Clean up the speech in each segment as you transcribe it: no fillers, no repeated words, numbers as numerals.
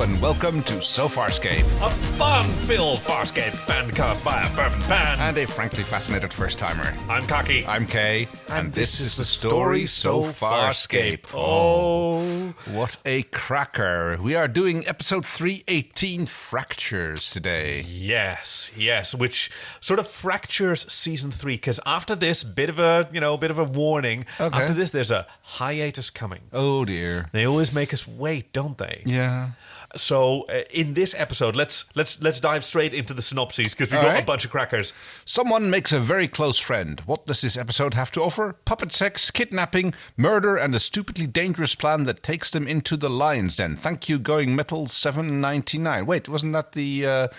and welcome to Farscape. A fun-filled Farscape fancast by a fervent fan. And a frankly fascinated first-timer. I'm Cocky. I'm Kay. And this is the story So Farscape. Oh. What a cracker. We are doing episode 318, Fractures, today. Yes, which sort of fractures season 3, because after this, bit of a warning. Okay. After this, there's a hiatus coming. Oh, dear. They always make us wait, don't they? Yeah. So in this episode, let's dive straight into the synopses because we've got a bunch of crackers. Someone makes a very close friend. What does this episode have to offer? Puppet sex, kidnapping, murder, and a stupidly dangerous plan that takes them into the lion's den. Thank you, Going Metal 799. Wait, wasn't that the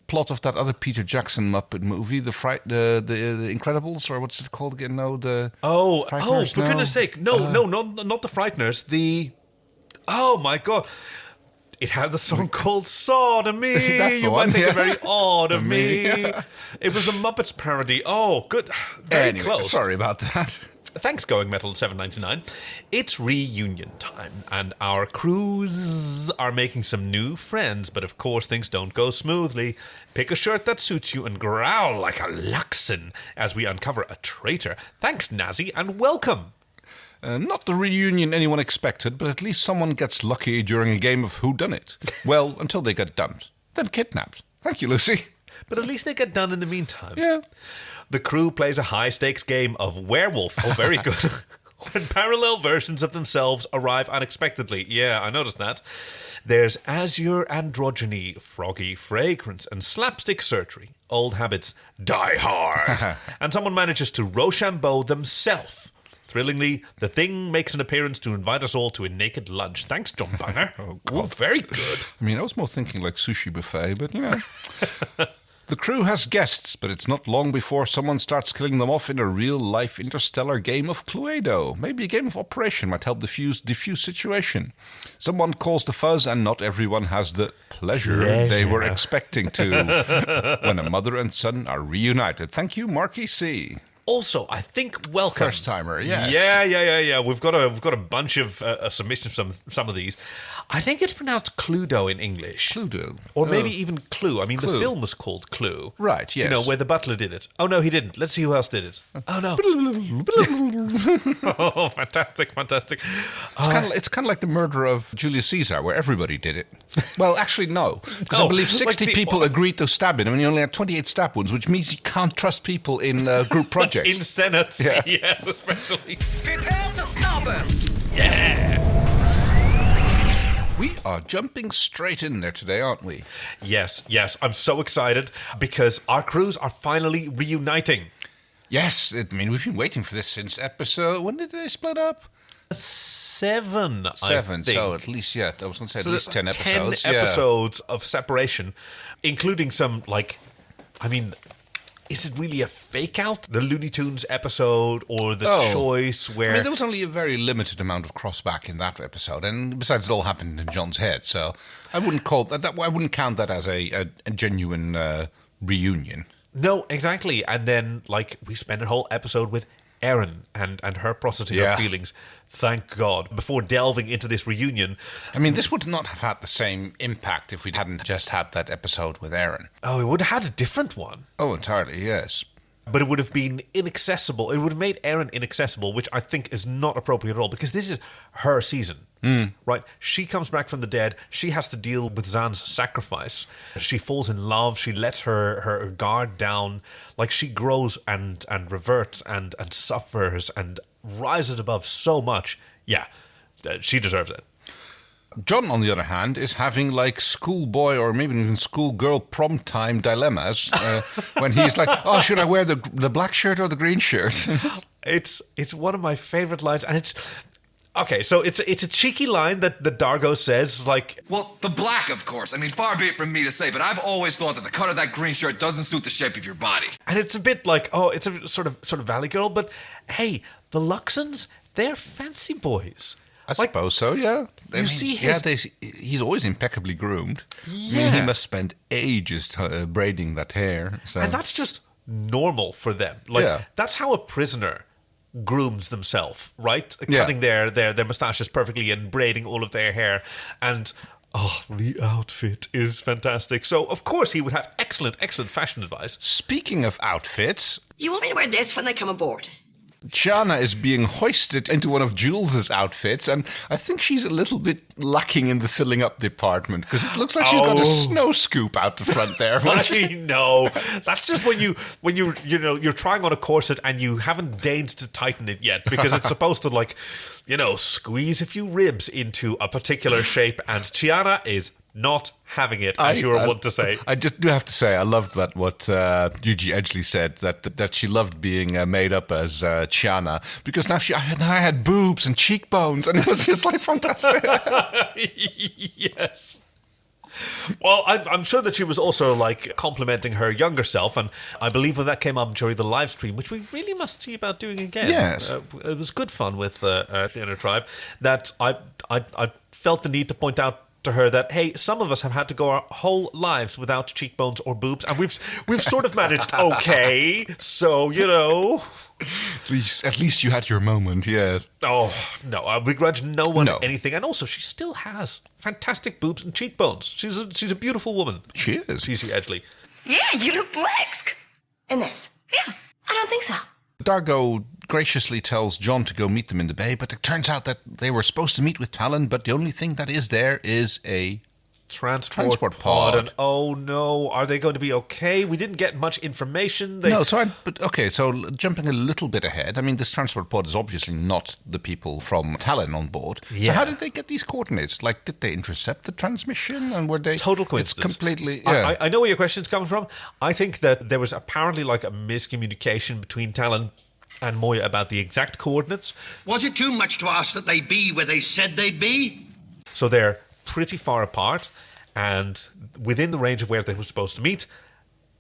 plot of that other Peter Jackson Muppet movie, the Incredibles, or what's it called again? No, the Frighteners? For goodness sake, not the Frighteners. Oh my God. It had the song called Sodomy. That's the you one, might think yeah. it very odd of me. It was the Muppets parody. Oh, good. Very close. Sorry about that. Thanks, Going Metal 799. It's reunion time, and our crews are making some new friends, but of course things don't go smoothly. Pick a shirt that suits you and growl like a Luxan as we uncover a traitor. Thanks, Nazzy, and welcome. Not the reunion anyone expected, but at least someone gets lucky during a game of whodunit. Well, until they get dumped, then kidnapped. Thank you, Lucy. But at least they get done in the meantime. Yeah. The crew plays a high-stakes game of Werewolf. Oh, very good. When parallel versions of themselves arrive unexpectedly. Yeah, I noticed that. There's azure androgeny, froggy fragrance, and slapstick surgery. Old habits die hard. And someone manages to Roshambo themself. Thrillingly, the thing makes an appearance to invite us all to a naked lunch. Thanks, Jon Bunger. Oh, very good. I mean, I was more thinking like sushi buffet, but you know. The crew has guests, but it's not long before someone starts killing them off in a real-life interstellar game of Cluedo. Maybe a game of Operation might help diffuse situation. Someone calls the fuzz, and not everyone has the pleasure they were expecting to when a mother and son are reunited. Thank you, Marky C. Also, I think welcome. First timer, yes. Yeah. We've got a bunch of submissions from some of these. I think it's pronounced Cluedo in English. Cluedo. Or maybe even Clue. I mean, Clue. The film was called Clue. Right, yes. You know, where the butler did it. Oh, no, he didn't. Let's see who else did it. Oh, no. Oh, fantastic. It's kind of like the murder of Julius Caesar, where everybody did it. Well, actually, no. Because I believe 60 people agreed to stab him, and you only had 28 stab wounds, which means you can't trust people in group projects. In senates, yeah. Yes, especially. Prepare to starboard! Yeah! We are jumping straight in there today, aren't we? Yes. I'm so excited because our crews are finally reuniting. Yes, I mean, we've been waiting for this since episode... When did they split up? 7, I think. So at least, I was going to say at least 10 episodes. 10 episodes of separation, including some, is it really a fake-out? The Looney Tunes episode or the choice where... I mean, there was only a very limited amount of crossback in that episode, and besides, it all happened in John's head, so I wouldn't call that I wouldn't count that as a genuine reunion. No, exactly. And then, we spent a whole episode with Aeryn and her processing her feelings. Thank God. Before delving into this reunion... I mean, this would not have had the same impact if we hadn't just had that episode with Aeryn. Oh, it would have had a different one. Oh, entirely, yes. But it would have been inaccessible. It would have made Aeryn inaccessible, which I think is not appropriate at all, because this is her season, right? She comes back from the dead. She has to deal with Zan's sacrifice. She falls in love. She lets her guard down. She grows and reverts and suffers and rises above so much. Yeah, she deserves it. John, on the other hand, is having schoolboy or maybe even schoolgirl prom time dilemmas when he's like, "Oh, should I wear the black shirt or the green shirt?" It's one of my favorite lines, and it's okay. So it's a cheeky line that Dargo says, "Well, the black, of course. I mean, far be it from me to say, but I've always thought that the cut of that green shirt doesn't suit the shape of your body." And it's a bit it's a sort of Valley Girl, but hey, the Luxans, they're fancy boys. I suppose so, yeah. He's always impeccably groomed. Yeah. I mean, he must spend ages braiding that hair. So. And that's just normal for them. That's how a prisoner grooms themselves, right? Cutting their moustaches perfectly and braiding all of their hair. And Oh, the outfit is fantastic. So, of course, he would have excellent fashion advice. Speaking of outfits, You want me to wear this when they come aboard? Tiana is being hoisted into one of Jules's outfits, and I think she's a little bit lacking in the filling up department because it looks like she's got a snow scoop out the front there. I know. That's just when you're trying on a corset and you haven't deigned to tighten it yet because it's supposed to squeeze a few ribs into a particular shape, and Tiana is not having it, as you were wont to say. I just do have to say, I loved what Gigi Edgley said, that she loved being made up as Tiana, because now I had boobs and cheekbones, and it was just like fantastic. Yes. Well, I'm sure that she was also complimenting her younger self, and I believe when that came up during the live stream, which we really must see about doing again. Yes, it was good fun with Inner Tribe. That I felt the need to point out to her that, hey, some of us have had to go our whole lives without cheekbones or boobs, and we've sort of managed okay. So At least you had your moment, yes. Oh, no, I begrudge no one anything. And also, she still has fantastic boobs and cheekbones. She's a beautiful woman. She is. Gigi Edgley. Yeah, you look black. In this? Yeah, I don't think so. Dargo graciously tells Jon to go meet them in the bay, but it turns out that they were supposed to meet with Talyn, but the only thing that is there is a transport pod. And oh no, are they going to be okay? We didn't get much information. So jumping a little bit ahead, I mean, this transport pod is obviously not the people from Talyn on board. Yeah. So how did they get these coordinates? Did they intercept the transmission? And were they... Total coincidence. It's completely... Yeah. I know where your question's coming from. I think that there was apparently a miscommunication between Talyn and Moya about the exact coordinates. Was it too much to ask that they be where they said they'd be? So they're pretty far apart, and within the range of where they were supposed to meet,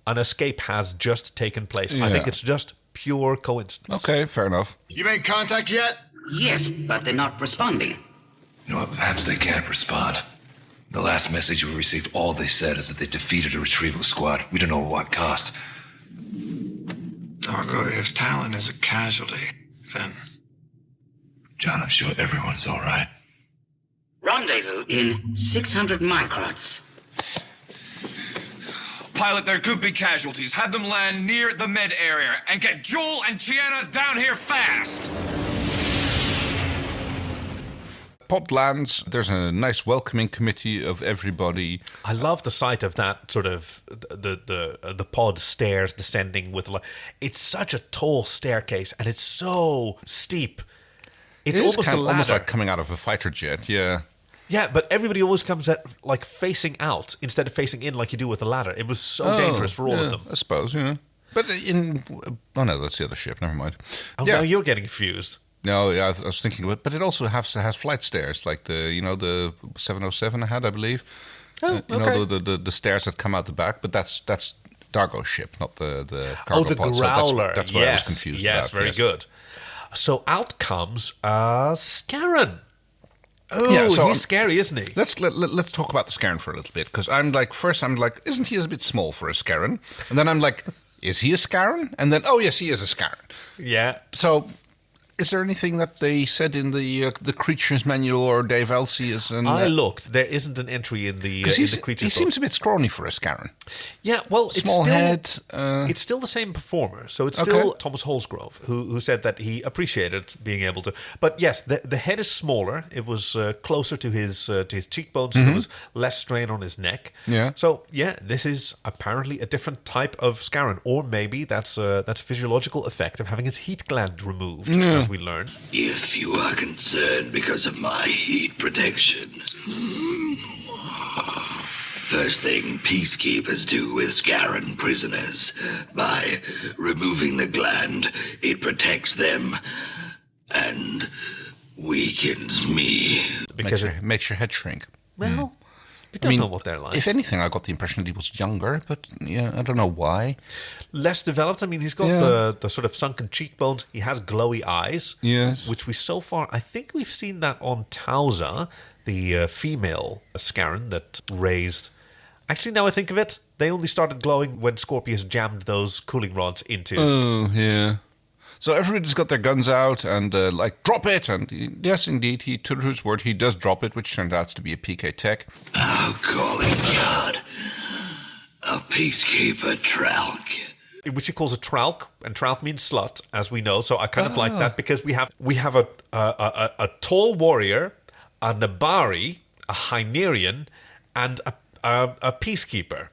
an escape has just taken place. Yeah. I think it's just pure coincidence. Okay, fair enough. You made contact yet? Yes, but they're not responding. You know what? Perhaps they can't respond. The last message we received, all they said is that they defeated a retrieval squad. We don't know at what cost. Dargo, if Talyn is a casualty, then... Jon, I'm sure everyone's all right. Rendezvous in 600 microns. Pilot, there could be casualties. Have them land near the med area and get Joel and Tiana down here fast. Pod lands. There's a nice welcoming committee of everybody. I love the sight of that sort of the pod stairs descending with. It's such a tall staircase and it's so steep. It's almost a ladder. Almost like coming out of a fighter jet. Yeah. Yeah, but everybody always comes at facing out instead of facing in like you do with a ladder. It was so dangerous for all of them. I suppose, yeah. But no, that's the other ship. Never mind. Oh, yeah. No, you're getting confused. No, yeah, I was thinking of it, but it also has flight stairs, like the 707 I had, I believe. Oh, okay. The stairs that come out the back, but that's Dargo's ship, not the cargo the pod. growler. So that's what I was confused about. Yes, very good. So out comes Scarron. Oh, yeah, so he's scary, isn't he? Let's talk about the Scarron for a little bit, because first I'm like, isn't he a bit small for a Scarron? And then I'm like, is he a Scarron? And then, oh yes, he is a Scarron. Yeah. So, is there anything that they said in the creatures manual or Dave Elsies? I looked. There isn't an entry in the creatures book. He seems a bit scrawny for a Scarron. Yeah, well, small head. It's still the same performer. So it's still Thomas Holsgrove who said that he appreciated being able to. But yes, the head is smaller. It was closer to his cheekbones. So there was less strain on his neck. Yeah. So yeah, this is apparently a different type of Scarron, or maybe that's a physiological effect of having his heat gland removed. As we learn. If you are concerned because of my heat protection, first thing peacekeepers do with Scarron prisoners, by removing the gland, it protects them and weakens me. Because it makes your head shrink. Well, we don't know what they're like. If anything, I got the impression that he was younger, but yeah, I don't know why. Less developed. I mean, he's got the sort of sunken cheekbones. He has glowy eyes. Yes. Which I think we've seen that on Tauza, the female Scarron that raised. Actually, now I think of it, they only started glowing when Scorpius jammed those cooling rods into. Oh, yeah. So everybody's got their guns out and drop it. And yes, indeed, he, to his word, he does drop it, which turned out to be a PK Tech. Oh, golly God. A peacekeeper Tralk. Which he calls a Tralk, and Tralk means slut, as we know. So I kind of like that because we have a tall warrior, a Nabari, a Hynerian, and a peacekeeper.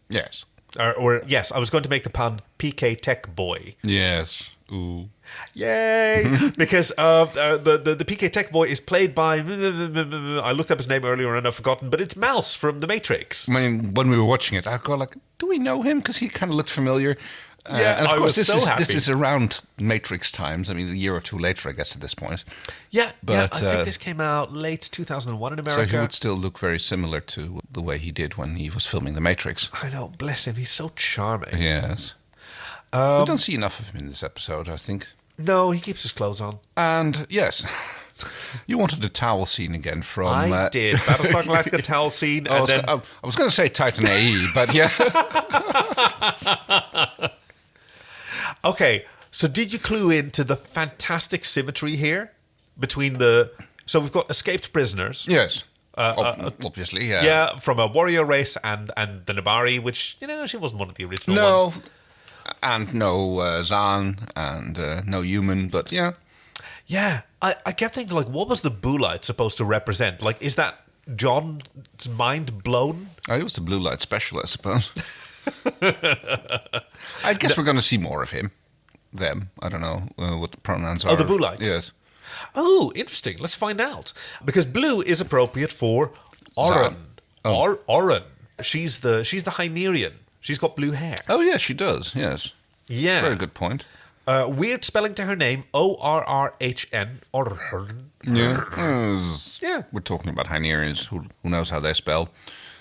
Yes. Or yes, I was going to make the pun PK Tech boy. Yes. Ooh. Yay! Because the PK Tech boy is played by... I looked up his name earlier and I've forgotten, but it's Mouse from The Matrix. I mean, when we were watching it, I go do we know him? Because he kind of looked familiar. Yeah, and of course, this is around Matrix times. I mean, a year or two later, I guess, at this point. Yeah, but I think this came out late 2001 in America. So he would still look very similar to the way he did when he was filming The Matrix. I know, bless him. He's so charming. Yes. We don't see enough of him in this episode, I think. No, he keeps his clothes on. And, yes... You wanted the towel scene again from... I did. Battlestar Galactica towel scene. I was going to say Titan AE, but yeah. Okay, so did you clue into the fantastic symmetry here between the... So we've got escaped prisoners. Yes. Obviously, yeah. Yeah, from a warrior race and the Nabari, which, she wasn't one of the original ones. No, and no Zan and no human, but yeah. Yeah, I kept thinking, what was the blue light supposed to represent? Is that John's mind blown? It was the blue light special, I suppose. I guess we're going to see more of him. Them. I don't know what the pronouns are. Oh, the blue light? Yes. Oh, interesting. Let's find out. Because blue is appropriate for Aeryn. Aeryn. She's the Hynerian. She's got blue hair. Oh, yes, she does. Yes. Yeah. Very good point. Weird spelling to her name, Orrhn. Orrhn. Yeah. Yeah. We're talking about Hynerians. Who knows how they spell?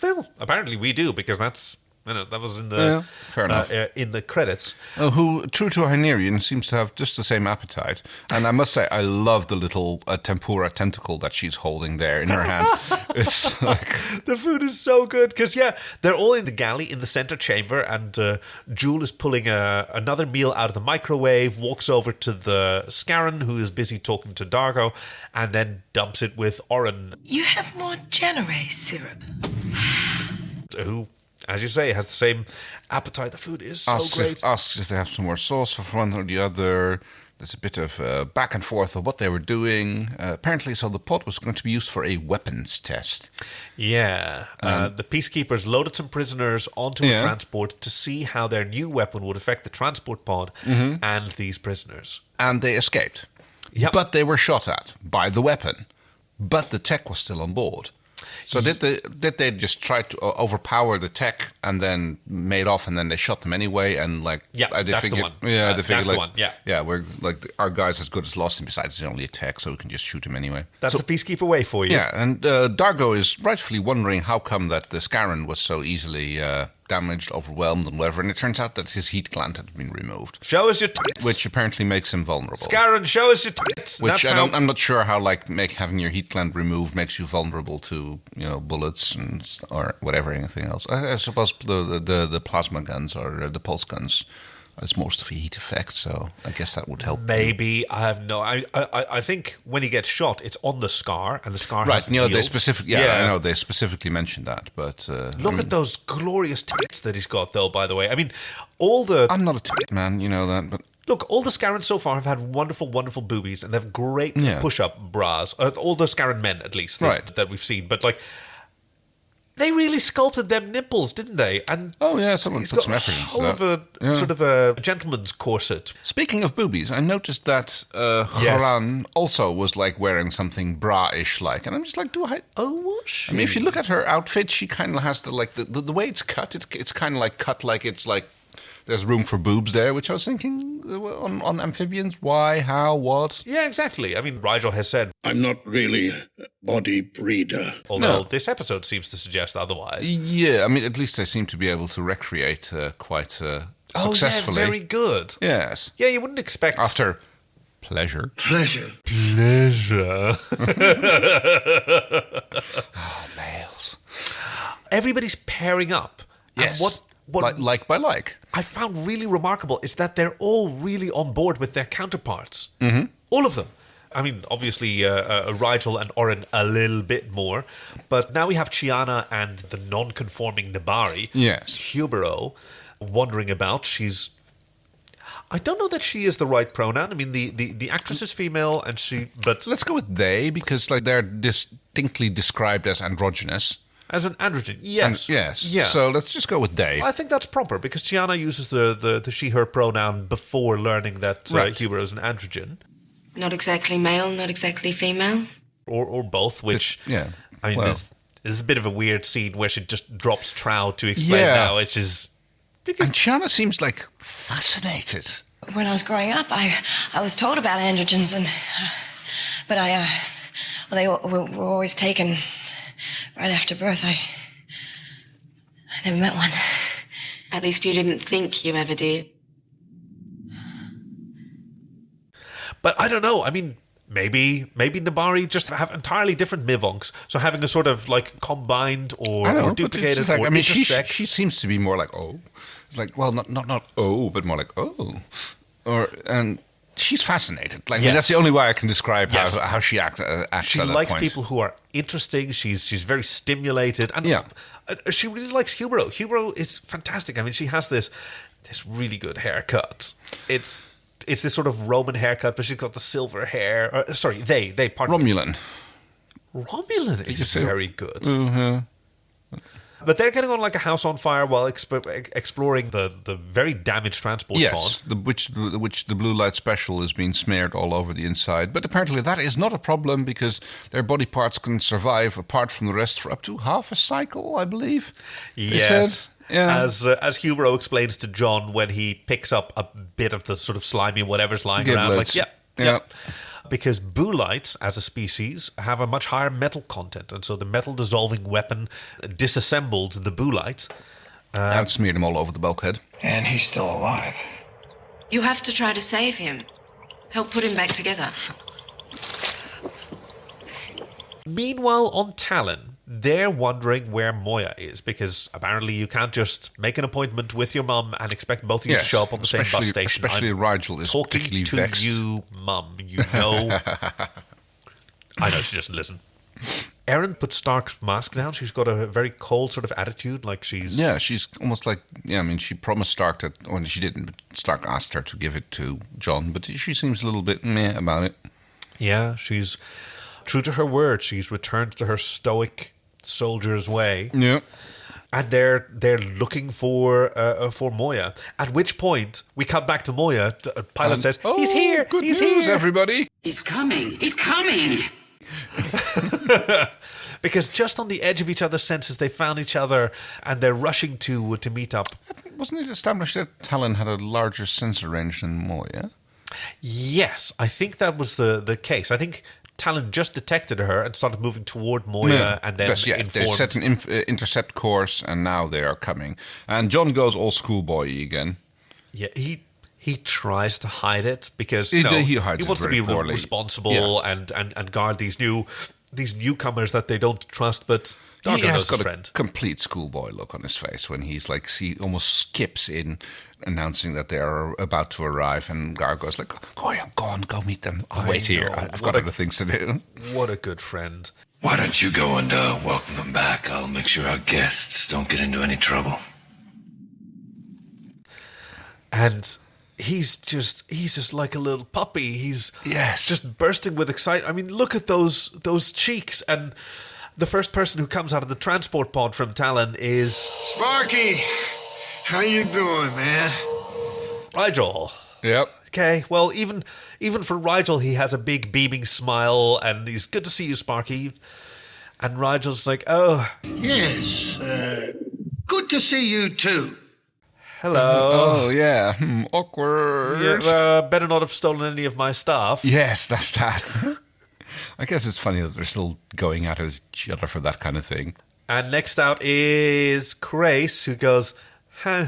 Well, apparently we do, because that's... that was in the fair enough. In the credits. Who, true to a Hynerian, seems to have just the same appetite. And I must say, I love the little tempura tentacle that she's holding there in her hand. It's like... The food is so good, because, they're all in the galley in the center chamber, and Jewel is pulling another meal out of the microwave, walks over to the Scarron, who is busy talking to Dargo, and then dumps it with Aeryn. You have more Generase syrup. Who... As you say, has the same appetite. The food is so great. Asks if they have some more sauce for one or the other. There's a bit of back and forth of what they were doing. Apparently, so the pod was going to be used for a weapons test. Yeah. The peacekeepers loaded some prisoners onto a transport to see how their new weapon would affect the transport pod and these prisoners. And they escaped. Yep. But they were shot at by the weapon. But the tech was still on board. So did they just try to overpower the tech and then made off and then they shot them anyway and that's the one. Yeah, they figured that's the one. Yeah, we're our guy's as good as lost, and besides it's only a tech, so we can just shoot him anyway. That's the peacekeeper way for you. Yeah, and Dargo is rightfully wondering how come that the Scarron was so easily damaged, overwhelmed, and whatever. And it turns out that his heat gland had been removed. Show us your tits. Which apparently makes him vulnerable. Scarron, show us your tits. Which I'm not sure how having your heat gland removed makes you vulnerable to bullets or whatever, anything else. I suppose the plasma guns or the pulse guns. It's most of a heat effect, so I guess that would help. Maybe. I have no... I think when he gets shot, it's on the scar, and the scar hasn't healed. They specifically... I know, they specifically mentioned that, but... Look at those glorious tits that he's got, though, by the way. I mean, all the... I'm not a tit man, you know that, but... Look, all the Scarrons so far have had wonderful, wonderful boobies, and they have great push-up bras. All the Scarron men, at least, that we've seen. But, they really sculpted them nipples, didn't they? And someone put some effort into that. Sort of a gentleman's corset. Speaking of boobies, I noticed that Horan also was wearing something bra-ish and I'm just Oh, was she? I mean, if you look at her outfit, she kind of has the way it's cut. It's kind of cut it's there's room for boobs there, which I was thinking on amphibians. Why? How? What? Yeah, exactly. I mean, Rygel has said... I'm not really a body breeder. Although this episode seems to suggest otherwise. Yeah, I mean, at least they seem to be able to recreate quite successfully. Oh, yeah, very good. Yes. Yeah, you wouldn't expect... After pleasure. Pleasure. Oh, males. Everybody's pairing up. Yes. And what like by like. I found really remarkable is that they're all really on board with their counterparts. Mm-hmm. All of them. I mean, obviously, Rygel and Aeryn a little bit more, but now we have Chiana and the non-conforming Nabari. Yes. Hubero wandering about. I don't know that she is the right pronoun. I mean, the actress is female, and but Let's go with they, because like they're distinctly described as androgynous. as an androgen, yes, Yes. yeah. So let's just go with they. I think that's proper because Chiana uses the she/her pronoun before learning that Right. Hubero is an androgen. Not exactly male, not exactly female. Or both, which yeah. I mean, Well. there's a bit of a weird scene where she just drops trow to explain Yeah. now, which is And Chiana seems like fascinated. When I was growing up, I was told about androgens, but they were always taken right after birth. I never met one. At least you didn't think you ever did. But I don't know. I mean, maybe Nabari just have entirely different mivonks. So having a sort of like combined or I know, but duplicated it's like, or I mean, she intersect. seems to be more like It's like, well, not oh, but more like oh, and she's fascinated. Like I mean, that's the only way I can describe Yes. how she acts. She at that likes point. people who are interesting. She's very stimulated, and Yeah. She really likes Hubero. Hubero is fantastic. I mean, she has this really good haircut. It's this sort of Roman haircut, but she's got the silver hair. Sorry, they pardon me. Romulan. Romulan is say- very good. But they're getting on like a house on fire while exploring the very damaged transport Yes, pod. which the blue light special is being smeared all over the inside. But apparently that is not a problem because their body parts can survive apart from the rest for up to half a cycle, I believe. they said. Yes. Yeah. As Hubero explains to Jon when he picks up a bit of the sort of slimy whatever's lying around, like, Giblets. yeah. Because boolites, as a species, have a much higher metal content, and so the metal-dissolving weapon disassembled the boolite. And smeared them all over the bulkhead. And he's still alive. You have to try to save him. Help put him back together. Meanwhile, on Talyn, they're wondering where Moya is, because apparently you can't just make an appointment with your mum and expect both of you to show up on the same bus station. Especially I'm Rygel is talking particularly to vexed. you, mum. You know. I know she doesn't listen. Aeryn puts Stark's mask down. She's got a very cold sort of attitude, like she's... Yeah, she's almost like, I mean, she promised Stark that, well, she didn't, but Stark asked her to give it to Jon, but she seems a little bit meh about it. Yeah, she's true to her word. She's returned to her stoic soldier's way. Yeah. And they're looking for Moya. At which point we cut back to Moya. Pilot says, "He's here. Good He's news, here." everybody. He's coming. He's coming. Because just on the edge of each other's senses, they found each other, and they're rushing to meet up. Wasn't it established that Talyn had a larger sensor range than Moya? Yes, I think that was the case. I think Talyn just detected her and started moving toward Moya, and then Yes, yeah, they informed. set an intercept course, and now they are coming. And Jon goes all schoolboy again. Yeah, he tries to hide it because He hides it wants to very be poorly. responsible and guard these newcomers that they don't trust. But He Darko has knows his got a friend. complete schoolboy look on his face when he's like, he almost skips in, announcing that they are about to arrive, and Gar goes like, go meet them. I'll wait here. know. I've got other things to do. What a good friend. Why don't you go and welcome them back? I'll make sure our guests don't get into any trouble. And he's just like a little puppy. He's just bursting with excitement. I mean, look at those cheeks. And the first person who comes out of the transport pod from Talyn is Sparky, how you doing, man? Rygel. Yep. Okay, well, even for Rygel, he has a big beaming smile, and he's good to see you, Sparky. And Rygel's like, oh, Yes, good to see you too. hello. Oh, yeah. Awkward. You better not have stolen any of my stuff. Yes, that's that. I guess it's funny that they're still going at each other for that kind of thing. And next out is Crais, who goes, huh,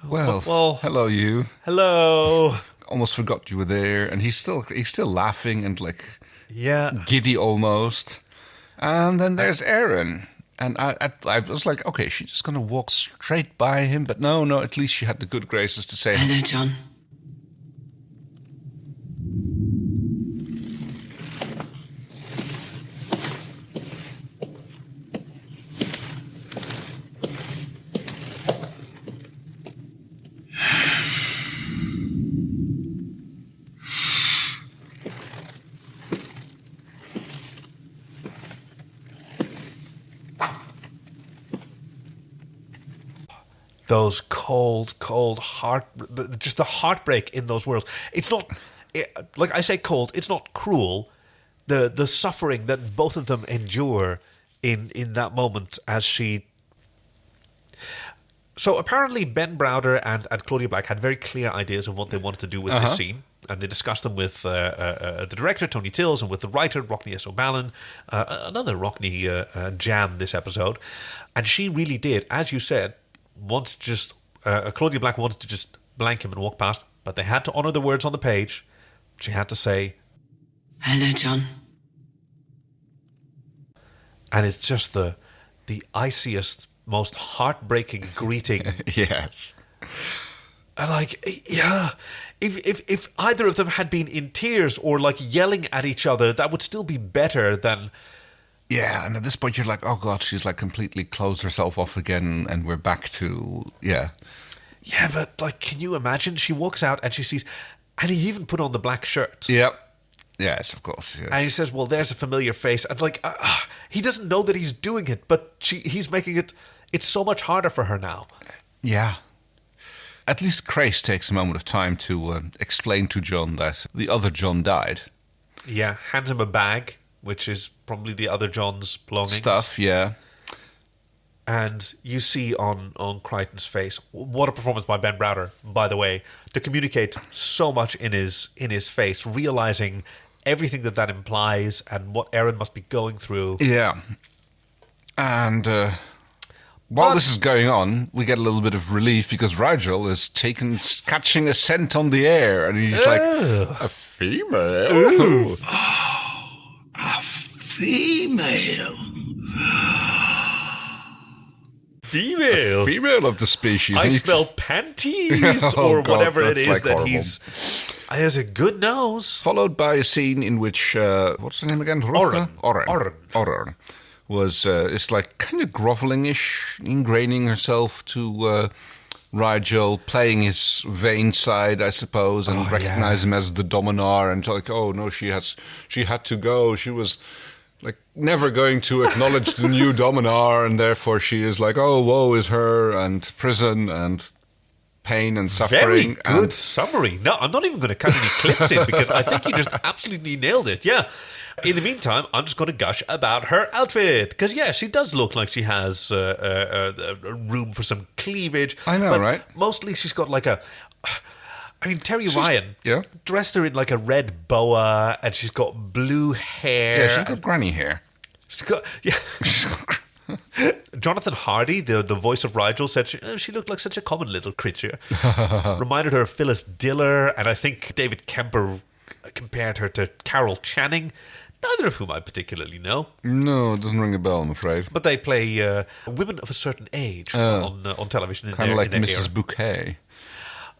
Well, hello, you. hello. Almost forgot you were there, and he's still laughing and like Yeah. giddy almost. And then there's Aeryn. And I was like, okay, she's just going to walk straight by him. But no, at least she had the good graces to say, Hello, Jon. Those cold just the heartbreak in those words. It's not, like I say cold, it's not cruel. The suffering that both of them endure in that moment as she... So apparently Ben Browder and Claudia Black had very clear ideas of what they wanted to do with this scene. And they discussed them with the director, Tony Tills, and with the writer, Rockney S. O'Malley. Another Rockney jam this episode. And she really did, as you said, Claudia Black wanted to just blank him and walk past, but they had to honour the words on the page. She had to say, Hello, Jon. And it's just the iciest, most heartbreaking greeting. yes. And like, yeah, if either of them had been in tears or like yelling at each other, that would still be better than... Yeah, and at this point you're like, oh God, she's like completely closed herself off again and we're back to, yeah. Yeah, but like, can you imagine? She walks out and she sees, and he even put on the black shirt. Yep. Yes, of course. Yes. And he says, well, there's a familiar face. And like, he doesn't know that he's doing it, but he's making it's so much harder for her now. Yeah. At least Crais takes a moment of time to explain to Jon that the other Jon died. Yeah, hands him a bag, which is probably the other Jon's belongings. Stuff, yeah. And you see on Crichton's face, what a performance by Ben Browder, by the way, to communicate so much in his face, realizing everything that implies and what Aeryn must be going through. Yeah. And while this is going on, we get a little bit of relief because Rygel is catching a scent on the air, and he's like, a female? Ooh. Oh, a female. Female. A female of the species. I smell panties or God, whatever it is like that horrible. He has a good nose. Followed by a scene in which, what's her name again? Aeryn is like kind of groveling-ish, ingraining herself to Rygel, playing his vain side, I suppose, and recognize him as the Dominar, and like, oh no, she had to go. She was like never going to acknowledge the new Dominar, and therefore she is like, oh, woe is her, and prison and pain and suffering. Very good summary. No, I'm not even going to cut any clips in because I think you just absolutely nailed it. Yeah. In the meantime, I'm just going to gush about her outfit because, yeah, she does look like she has room for some cleavage. I know, but right? Mostly she's got like Terry Ryan dressed her in like a red boa and she's got blue hair. Yeah, she's got granny hair. She's got, Jonathan Hardy, the voice of Rygel, said she looked like such a common little creature. Reminded her of Phyllis Diller, and I think David Kemper compared her to Carol Channing, neither of whom I particularly know. No, it doesn't ring a bell, I'm afraid. But they play women of a certain age on television. Kind of like in their Mrs. era. Bouquet.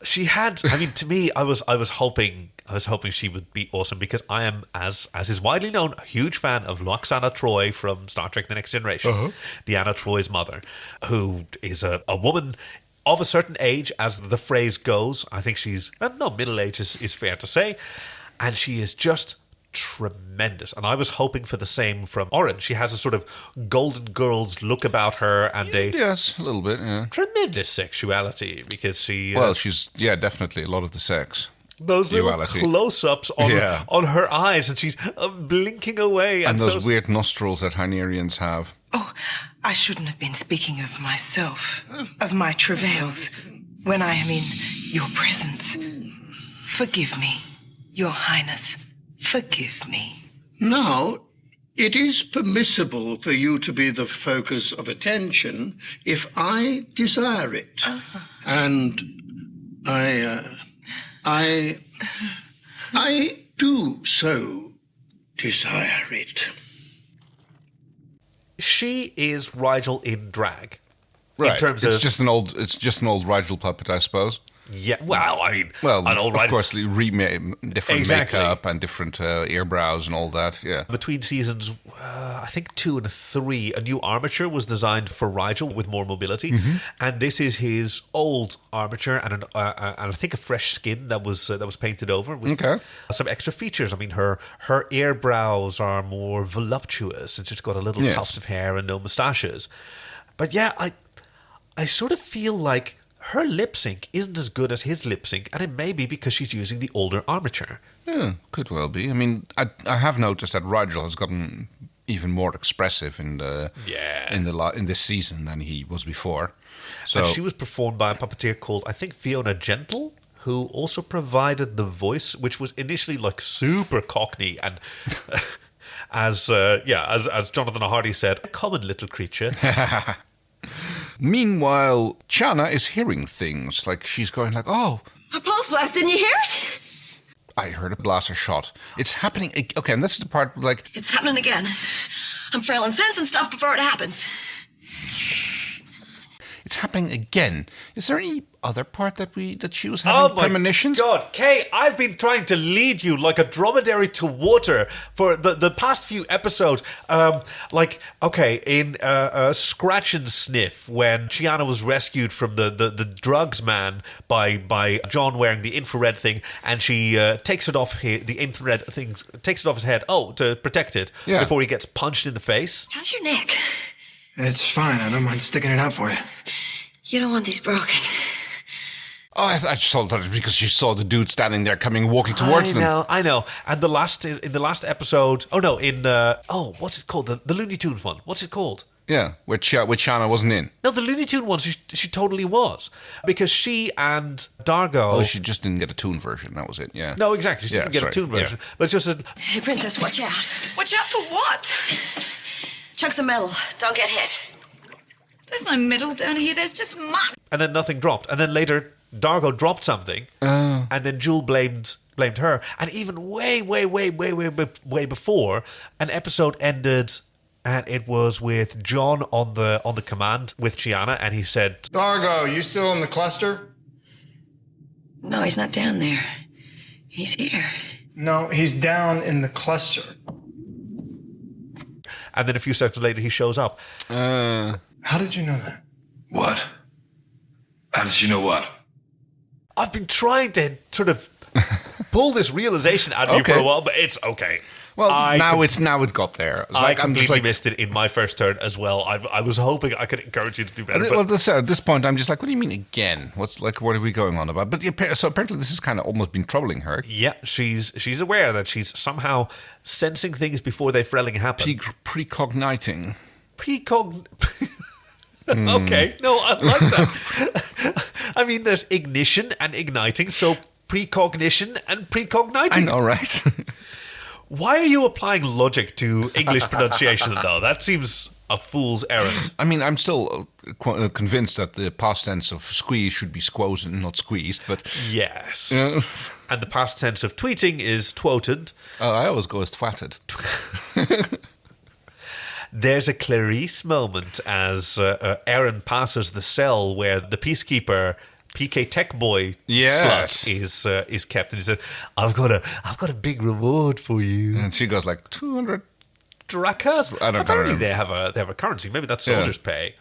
She had. I mean, to me, I was hoping she would be awesome because I am, as is widely known, a huge fan of Luxan Troy from Star Trek: The Next Generation, Deanna Troy's mother, who is a woman of a certain age, as the phrase goes. I think she's middle age is fair to say, and she is just tremendous. And I was hoping for the same from Aeryn. She has a sort of Golden Girls look about her and yes, a little bit, yeah. Tremendous sexuality because she... she's, definitely a lot of the sex. Those little duality. close-ups on her eyes, and she's blinking away. And those weird nostrils that Hynerians have. Oh, I shouldn't have been speaking of myself, of my travails, when I am in your presence. Forgive me, Your Highness. Forgive me. Now, it is permissible for you to be the focus of attention if I desire it. And I do so desire it. she is Rygel in drag. Right. In terms it's of just an old Rygel puppet, I suppose. Yeah, well, I mean, Well, an old of course, remade different Exactly. makeup and different earbrows and all that. Yeah. Between seasons, I think 2 and 3, a new armature was designed for Rygel with more mobility, and this is his old armature and I think a fresh skin that was painted over with some extra features. I mean, her earbrows are more voluptuous, and she's got a little tuft of hair and no moustaches. But yeah, I sort of feel like her lip sync isn't as good as his lip sync, and it may be because she's using the older armature. Yeah, could well be. I mean, I have noticed that Rygel has gotten even more expressive in this season than he was before. So And she was performed by a puppeteer called, I think, Fiona Gentle, who also provided the voice, which was initially like super cockney and as Jonathan Hardy said, a common little creature. Meanwhile, Chiana is hearing things. Like, she's going like, oh, A pulse blast, didn't you hear it? I heard a blaster shot. It's happening. Okay, and this is the part, like... It's happening again. I'm frailing sense and stuff before it happens. It's happening again. Is there any other part that she was having premonitions? Oh my God, Kay, I've been trying to lead you like a dromedary to water for the past few episodes. In Scratch and Sniff, when Chiana was rescued from the drugs man by John wearing the infrared thing, and she takes it off the infrared thing, takes it off his head, to protect it before he gets punched in the face. How's your neck? It's fine. I don't mind sticking it out for you. You don't want these broken. Oh, I just thought that was because she saw the dude standing there walking towards them. I know. And in the last episode, what's it called? The Looney Tunes one. What's it called? Yeah, which Chiana wasn't in. No, the Looney Tune one, she totally was. Because she and Dargo... Oh, she just didn't get a toon version. That was it, yeah. No, exactly. She didn't get a toon version. Yeah. But just a... Hey, Princess, watch out. Watch out for what? Chunks of metal. Don't get hit. There's no metal down here. There's just mud. And then nothing dropped. And then later, Dargo dropped something. And then Jewel blamed her. And even way before, an episode ended... And it was with John on the command with Chiana, and he said, Dargo, you still in the cluster? No, he's not down there. He's here. No, he's down in the cluster. And then a few seconds later, he shows up. How did you know that? What? How did you know what? I've been trying to sort of pull this realization out of you for a while, but it's okay. Well, now it got there. I completely missed it in my first turn as well. I was hoping I could encourage you to do better. At this point, I'm just like, what do you mean again? What are we going on about? But so apparently this has kind of almost been troubling her. Yeah, she's aware that she's somehow sensing things before they Thrillingly happen. Precogniting. Okay, no, I like that. I mean, there's ignition and igniting, so precognition and precogniting. I know, right? Why are you applying logic to English pronunciation, though? That seems a fool's errand. I mean, I'm still convinced that the past tense of squeeze should be squozen, not squeezed, but... Yes. And the past tense of tweeting is twoted. I always go as twatted. There's a Clarice moment as Aeryn passes the cell where the Peacekeeper... PK Tech Boy slut is kept, and he said, "I've got a big reward for you." And she goes like 200 drachmas. Apparently they have a currency. Maybe that's soldiers' pay.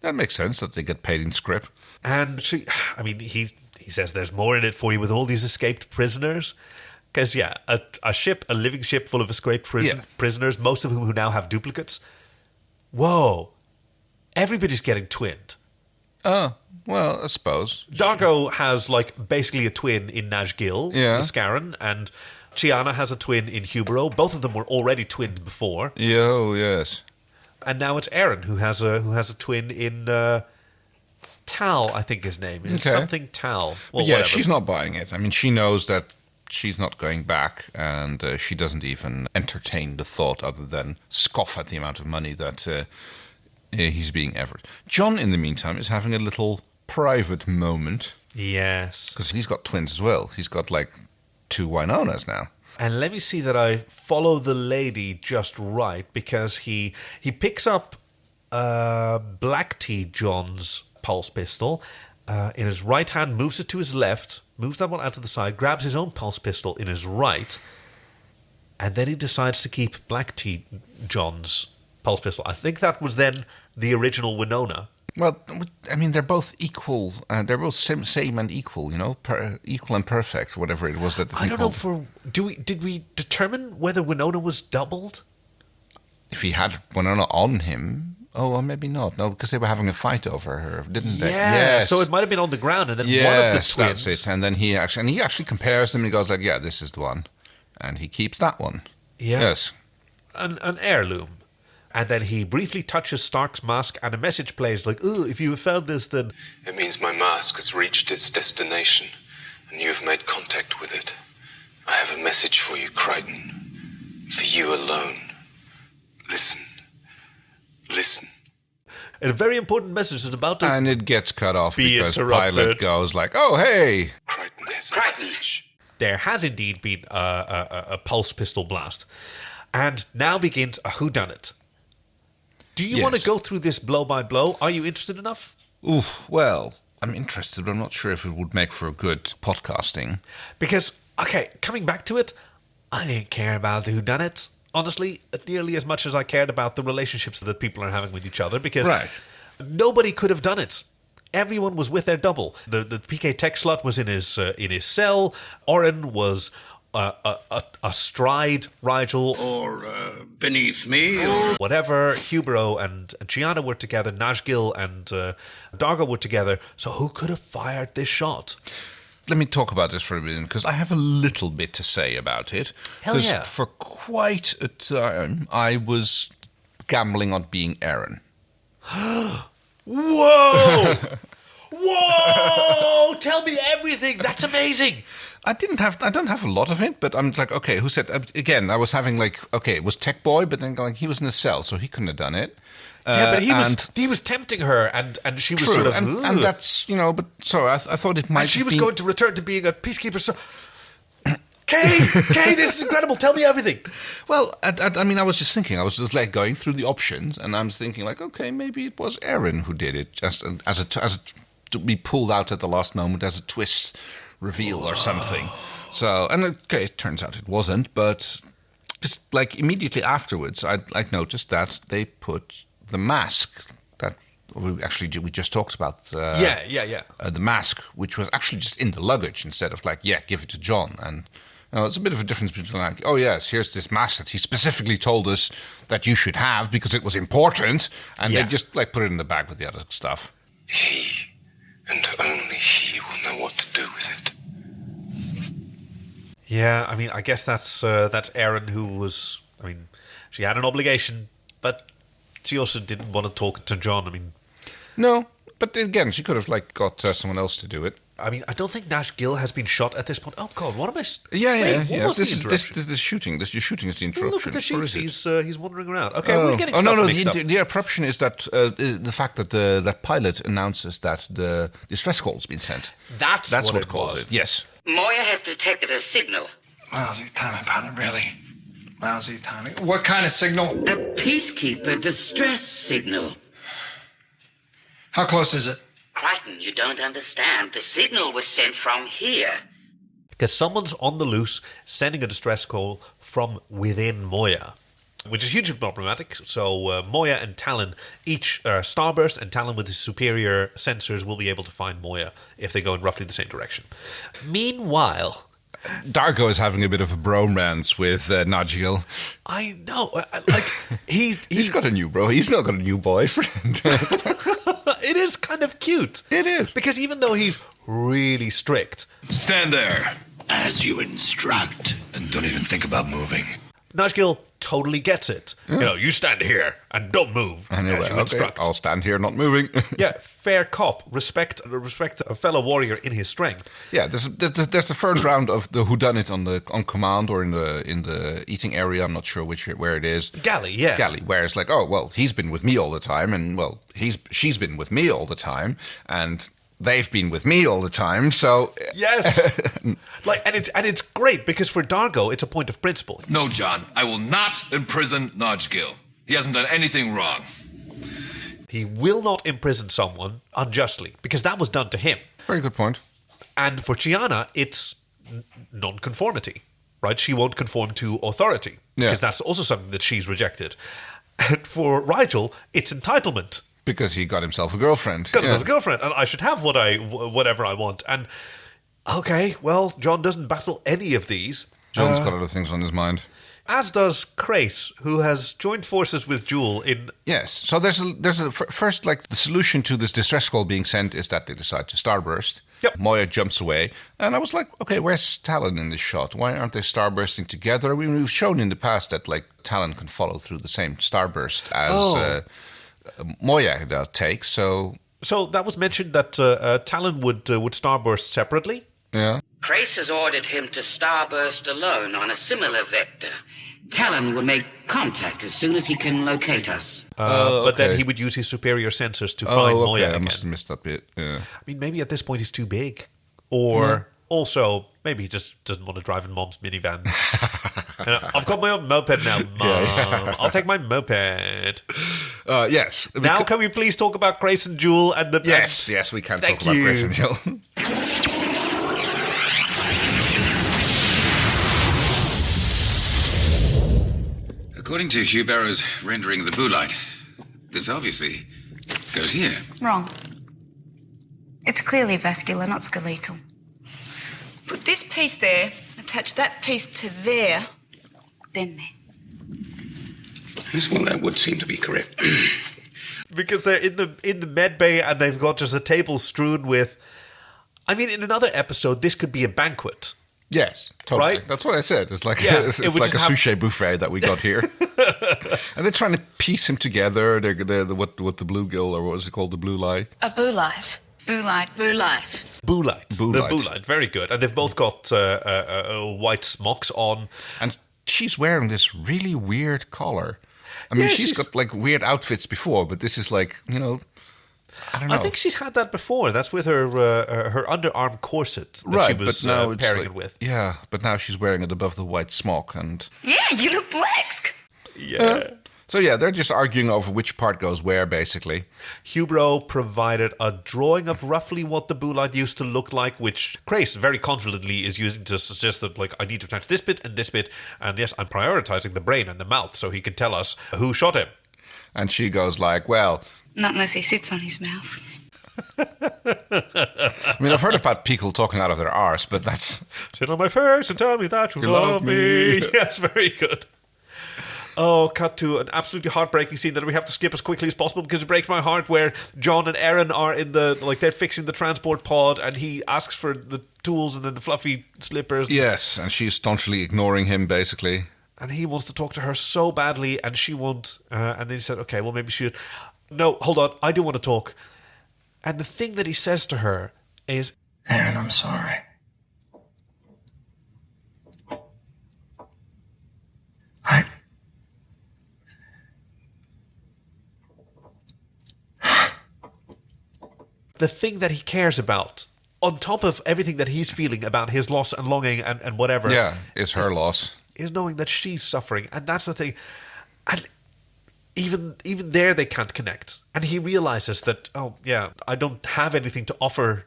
That makes sense that they get paid in script. And he says there's more in it for you with all these escaped prisoners. Because a living ship full of escaped prisoners, most of whom who now have duplicates. Whoa, everybody's getting twinned. Oh. Well, I suppose. Dargo has, basically a twin in Nazgy, the Scarran, and Chiana has a twin in Hubero. Both of them were already twinned before. Oh, yes. And now it's Aeryn who has a twin in Tal, I think his name is. Okay. Something Tal. Well, whatever. She's not buying it. I mean, she knows that she's not going back, and she doesn't even entertain the thought other than scoff at the amount of money that he's being offered. John, in the meantime, is having a little... private moment. Yes. Because he's got twins as well. He's got 2 Wynonas now. And let me see that I follow the lady just right, because he picks up Black Tea John's pulse pistol in his right hand, moves it to his left, moves that one out to the side, grabs his own pulse pistol in his right, and then he decides to keep Black Tea John's pulse pistol. I think that was then the original Winona. Well, I mean, they're both equal. They're both same and equal, you know, equal and perfect, whatever it was that the thing I don't know. Did we determine whether Winona was doubled? If he had Winona on him, well, maybe not. No, because they were having a fight over her, didn't they? Yeah. Yes. So it might have been on the ground, and then yes, one of the twins. That's it. And then he actually compares them. And he goes like, "Yeah, this is the one," and he keeps that one. Yeah. Yes. An heirloom. And then he briefly touches Stark's mask, and a message plays like, "Oh, if you have found this, then..." It means my mask has reached its destination, and you've made contact with it. I have a message for you, Crichton. For you alone. Listen. Listen. A very important message is about to... And it gets cut off be because interrupted. Pilot goes like, "Oh, hey!" Crichton has a message. There has indeed been a pulse pistol blast. And now begins a whodunit. Do you want to go through this blow by blow? Are you interested enough? Ooh, well, I'm interested, but I'm not sure if it would make for a good podcasting. Because, okay, coming back to it, I didn't care about the whodunit, honestly, nearly as much as I cared about the relationships that people are having with each other, because nobody could have done it. Everyone was with their double. The PK tech slut was in his cell. Aeryn was astride Rygel, or beneath me, or whatever. Hubero and Chiana were together. Nazgy and Dargo were together. So who could have fired this shot? Let me talk about this for a minute, because I have a little bit to say about it. Hell yeah. For quite a time, I was gambling on being Aeryn. Whoa! Whoa! Tell me everything. That's amazing. I don't have a lot of it, but I'm like, okay, who said... Again, I was having like, okay, it was Tech Boy, but then like he was in a cell, so he couldn't have done it. Yeah, but he was tempting her, and she was true, sort of... and that's, you know, but so I thought it might... And she was going to return to being a peacekeeper, so... Kay, this is incredible. Tell me everything. Well, I mean, I was just thinking. I was just like going through the options, and I'm thinking like, okay, maybe it was Aeryn who did it, just as to be pulled out at the last moment as a twist reveal or something. So, and okay, it turns out it wasn't, but just like immediately afterwards, I noticed that they put the mask that we just talked about. The mask, which was actually just in the luggage instead of like, give it to Jon. And you know, it's a bit of a difference between like, oh yes, here's this mask that he specifically told us that you should have because it was important, and they just like put it in the bag with the other stuff. He, and only he, will know what to do with it. Yeah, I mean, I guess that's Aeryn, who was... I mean, she had an obligation, but she also didn't want to talk to Jon. I mean... No, but again, she could have like got someone else to do it. I mean, I don't think Nazgy has been shot at this point. Oh God, what am I? Yeah. What was This shooting is the interruption. Look at the sheets. He's wandering around. Okay, we're getting stuff mixed up. The interruption is that the fact that that pilot announces that the distress call's been sent. That's what it calls it. Yes. Moya has detected a signal. Lousy timing, pilot, really. Lousy timing. What kind of signal? A peacekeeper distress signal. How close is it? Crichton, you don't understand. The signal was sent from here. Because someone's on the loose sending a distress call from within Moya, which is hugely problematic. So Moya and Talyn, each Starburst and Talyn with his superior sensors will be able to find Moya if they go in roughly the same direction. Meanwhile... Dargo is having a bit of a bromance with Nazgy. I know. Like, he's got a new bro. He's not got a new boyfriend. It is kind of cute. It is. Because even though he's really strict... Stand there. As you instruct. And don't even think about moving. Nazgy totally gets it. You know, you stand here and don't move. Anyway, as you instruct. I'll stand here not moving. Yeah, fair cop. Respect a fellow warrior in his strength. Yeah, there's the first round of the whodunit on command or in the eating area. I'm not sure where it is. Galley, yeah. Galley, where it's like, oh well, he's been with me all the time, and well, she's been with me all the time, and they've been with me all the time, so... Yes! and it's great, because for Dargo, it's a point of principle. No, Jon, I will not imprison Nazgy. He hasn't done anything wrong. He will not imprison someone unjustly, because that was done to him. Very good point. And for Chiana, it's non-conformity, right? She won't conform to authority, because that's also something that she's rejected. And for Rygel, it's entitlement. Because he got himself a girlfriend. Got himself a girlfriend, and I should have whatever I want. And, okay, well, Jon doesn't battle any of these. Jon's got other things on his mind. As does Crais, who has joined forces with Jewel in... Yes, so there's a first, like, the solution to this distress call being sent is that they decide to starburst. Yep. Moya jumps away, and I was like, okay, where's Talyn in this shot? Why aren't they starbursting together? I mean, we've shown in the past that, like, Talyn can follow through the same starburst as Moya takes, so... So that was mentioned that Talyn would starburst separately? Yeah. Crais has ordered him to starburst alone on a similar vector. Talyn will make contact as soon as he can locate us. But then he would use his superior sensors to find Moya again. I must have missed that bit, yeah. I mean, maybe at this point he's too big. Or also, maybe he just doesn't want to drive in Mom's minivan. I've got my own moped now, Mom. I'll take my moped. Yes. Now can we please talk about Crais and Jewel and the... Yes, we can talk about Crais and Jewel. According to Hugh Barrow's rendering of the Boolite, this obviously goes here. Wrong. It's clearly vascular, not skeletal. Put this piece there, attach that piece to there, then there. Yes, well, that would seem to be correct. Because they're in the med bay and they've got just a table strewn with... I mean, in another episode, this could be a banquet. Yes, totally. Right? That's what I said. It's like it's like a sushi buffet that we got here. And they're trying to piece him together. They're what the bluegill, or what was it called, the blue lie? A boolite. Boolite. Boolite. The boolite. Very good. And they've both got white smocks on. And she's wearing this really weird collar. I mean, she's got like weird outfits before, but this is like, I don't know. I think she's had that before. That's with her underarm corset that she was pairing it with. Yeah, but now she's wearing it above the white smock. And Yeah, you look black. Yeah. So yeah, they're just arguing over which part goes where, basically. Hubro provided a drawing of roughly what the boolite used to look like, which Crais very confidently is using to suggest that, like, I need to attach this bit, and yes, I'm prioritizing the brain and the mouth so he can tell us who shot him. And she goes like, well... Not unless he sits on his mouth. I mean, I've heard about people talking out of their arse, but that's... Sit on my face and tell me that you love me. Yes, very good. Oh, cut to an absolutely heartbreaking scene that we have to skip as quickly as possible because it breaks my heart, where Jon and Aeryn are in they're fixing the transport pod and he asks for the tools and then the fluffy slippers. Yes, and she's staunchly ignoring him, basically. And he wants to talk to her so badly and she won't. And then he said, okay, well, maybe she should. No, hold on, I do want to talk. And the thing that he says to her is... Aeryn, I'm sorry. The thing that he cares about, on top of everything that he's feeling about his loss and longing and whatever... Yeah, it's her loss. Is knowing that she's suffering. And that's the thing. And even there, they can't connect. And he realizes that, oh, yeah, I don't have anything to offer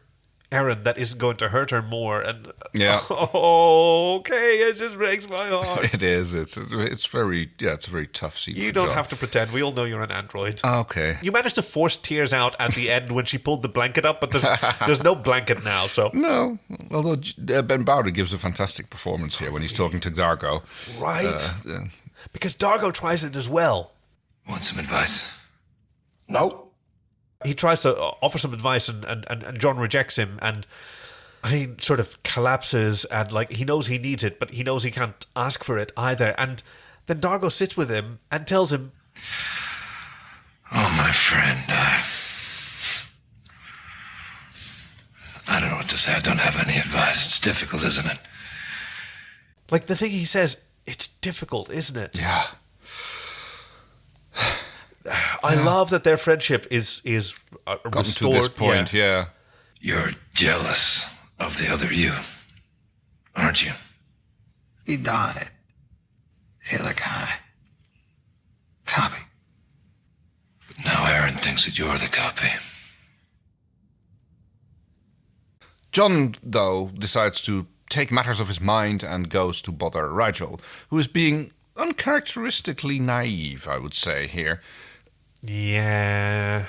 Aeryn that isn't going to hurt her more. And yeah. Oh, okay, it just breaks my heart. It is. It's a very tough scene. You don't have to pretend. We all know you're an android. Okay. You managed to force tears out at the end when she pulled the blanket up, but there's no blanket now. So no. Although Ben Bowder gives a fantastic performance here when he's talking to Dargo. Right. Because Dargo tries it as well. Want some advice? No. He tries to offer some advice and Jon rejects him, and he sort of collapses, and like he knows he needs it, but he knows he can't ask for it either. And then Dargo sits with him and tells him, oh, my friend, I don't know what to say. I don't have any advice. It's difficult, isn't it? Like the thing he says, it's difficult, isn't it? Yeah. I love that their friendship is restored. To this point, yeah. You're jealous of the other you, aren't you? He died. The other guy. Copy. But now Aeryn Aeryn thinks that you're the copy. Jon, though, decides to take matters of his mind and goes to bother Rygel, who is being uncharacteristically naive, I would say, here. Yeah.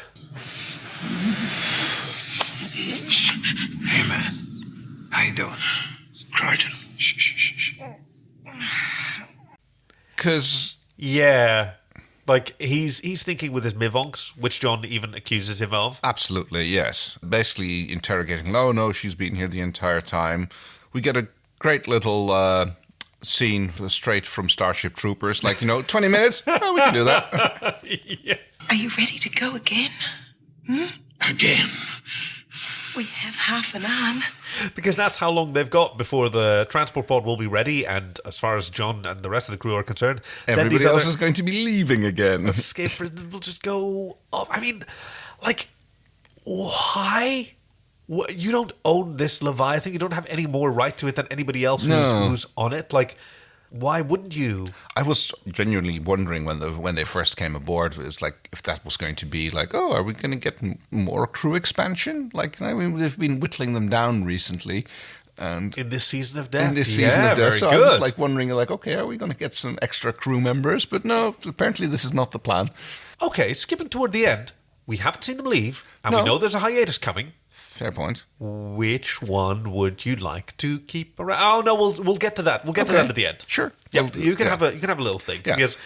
Hey, man. How you doing? Crichton. Shh. Because... Yeah. Like, he's thinking with his mivonks, which Jon even accuses him of. Absolutely, yes. Basically interrogating, oh no, she's been here the entire time. We get a great little scene straight from Starship Troopers, like, 20 minutes? Oh, we can do that. Yeah. Are you ready to go again? Again? We have half an hour. Because that's how long they've got before the transport pod will be ready, and as far as Jon and the rest of the crew are concerned, everybody else is going to be leaving again. Escape prisoners will just go up. I mean, like, why? You don't own this Leviathan. You don't have any more right to it than anybody else who's on it. Like, why wouldn't you? I was genuinely wondering when they first came aboard, it was like if that was going to be like, oh, are we going to get more crew expansion? Like, I mean, they've been whittling them down recently, and in this season of death, so I was like wondering, like, okay, are we going to get some extra crew members? But no, apparently this is not the plan. Okay, skipping toward the end, we haven't seen them leave, and we know there's a hiatus coming. Fair point. Which one would you like to keep around? Oh no, we'll get to that. We'll get to that at the end. Sure. Yeah, you can have a little thing because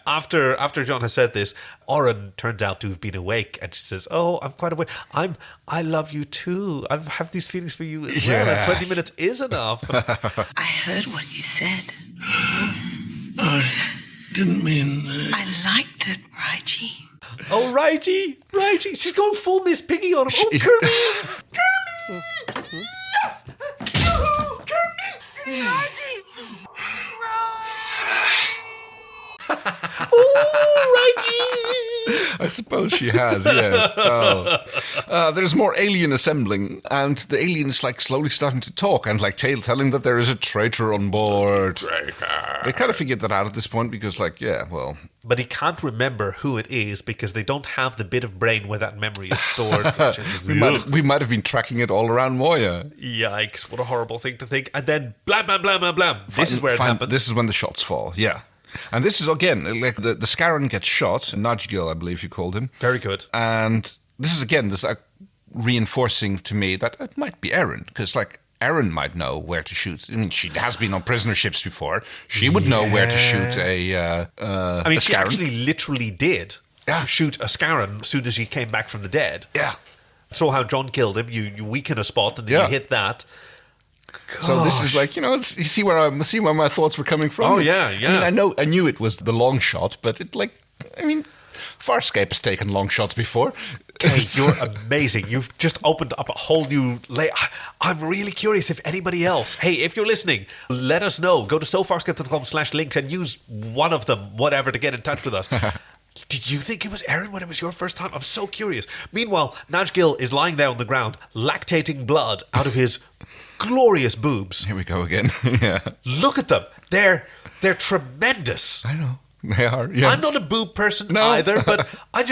after Jon has said this, Aeryn turns out to have been awake, and she says, "Oh, I'm quite awake. I love you too. I have these feelings for you as well. And 20 minutes is enough." I heard what you said. I didn't mean. I liked it, Rygel. Oh, Rygel. She's going full Miss Piggy on him. Oh, Kermit! Yes! Kermit! Rygel! Oh, Rygel! I suppose she has, yes. There's more alien assembling, and the alien is like slowly starting to talk and like telling that there is a traitor on board. Traitor. They kind of figured that out at this point because, But he can't remember who it is because they don't have the bit of brain where that memory is stored. we might have been tracking it all around Moya. Yikes, what a horrible thing to think. And then blam, blam, blam, blam, blam. This is where it happens. This is when the shots fall, yeah. And this is, again, like the Scarron gets shot, Nazgy, I believe you called him. Very good. And this is, again, reinforcing to me that it might be Aeryn, because, Aeryn might know where to shoot. I mean, she has been on prisoner ships before. She would know where to shoot a Scarron. She actually literally did shoot a Scarron as soon as he came back from the dead. Yeah. Saw how Jon killed him. You weaken a spot, and then you hit that. Gosh. So this is like, you see where my thoughts were coming from. Oh, yeah. I mean, I knew it was the long shot, but Farscape has taken long shots before. Hey, you're amazing. You've just opened up a whole new layer. I'm really curious if anybody else, hey, if you're listening, let us know. Go to sofarscape.com/links and use one of them, whatever, to get in touch with us. Did you think it was Aeryn when it was your first time? I'm so curious. Meanwhile, Nazgy is lying there on the ground, lactating blood out of his glorious boobs. Here we go again. Yeah. Look at them. They're tremendous. I know. They are, yes. I'm not a boob person either, but I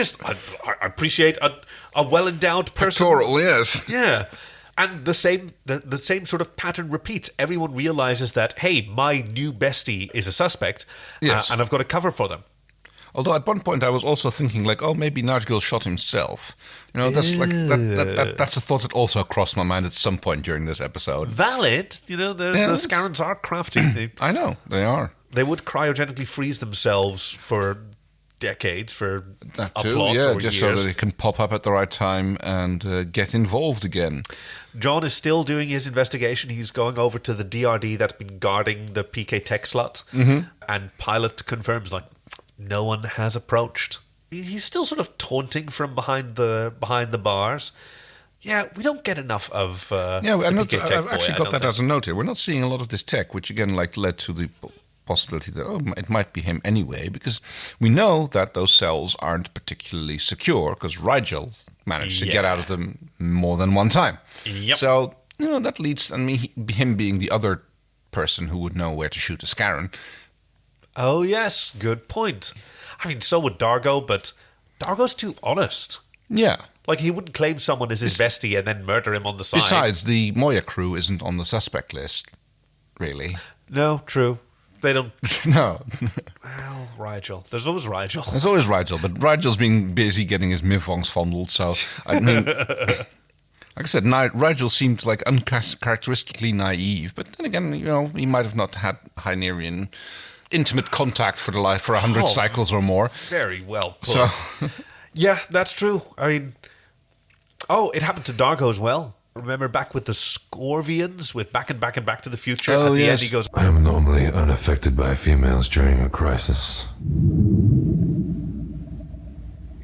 appreciate a well-endowed person. Pectoral, yes. Yeah. And the same sort of pattern repeats. Everyone realizes that, hey, my new bestie is a suspect, yes. And I've got to cover for them. Although at one point I was also thinking, maybe Nazgy shot himself. That's that's a thought that also crossed my mind at some point during this episode. Valid. The Scarrons are crafty. I know, they are. They would cryogenically freeze themselves for decades, for that a too, plot yeah, or just years. so that it can pop up at the right time and get involved again. Jon is still doing his investigation. He's going over to the DRD that's been guarding the PK tech slot, and Pilot confirms, no one has approached. He's still sort of taunting from behind the bars. Yeah, we don't get enough of I've actually got that as a note here. We're not seeing a lot of this tech, which again led to the possibility that it might be him anyway, because we know that those cells aren't particularly secure because Rygel managed to get out of them more than one time. Yep. So that leads him being the other person who would know where to shoot a Scarron. Oh yes, good point. I mean, so would Dargo, but Dargo's too honest. Yeah. Like, he wouldn't claim someone as his bestie and then murder him on the side. Besides, the Moya crew isn't on the suspect list, really. No, true. They don't... No. Well, Rygel. There's always Rygel. There's always Rygel, but Rygel's been busy getting his mivongs fondled, so... I mean, like I said, Rygel seemed like uncharacteristically naive, but then again, he might have not had Hynerian intimate contact for 100 cycles or more. Very well put. So... Yeah, that's true. I mean... Oh, it happened to Dargo as well. Remember back with the Scorvians, with Back and Back and Back to the Future? At the end he goes... I am normally unaffected by females during a crisis.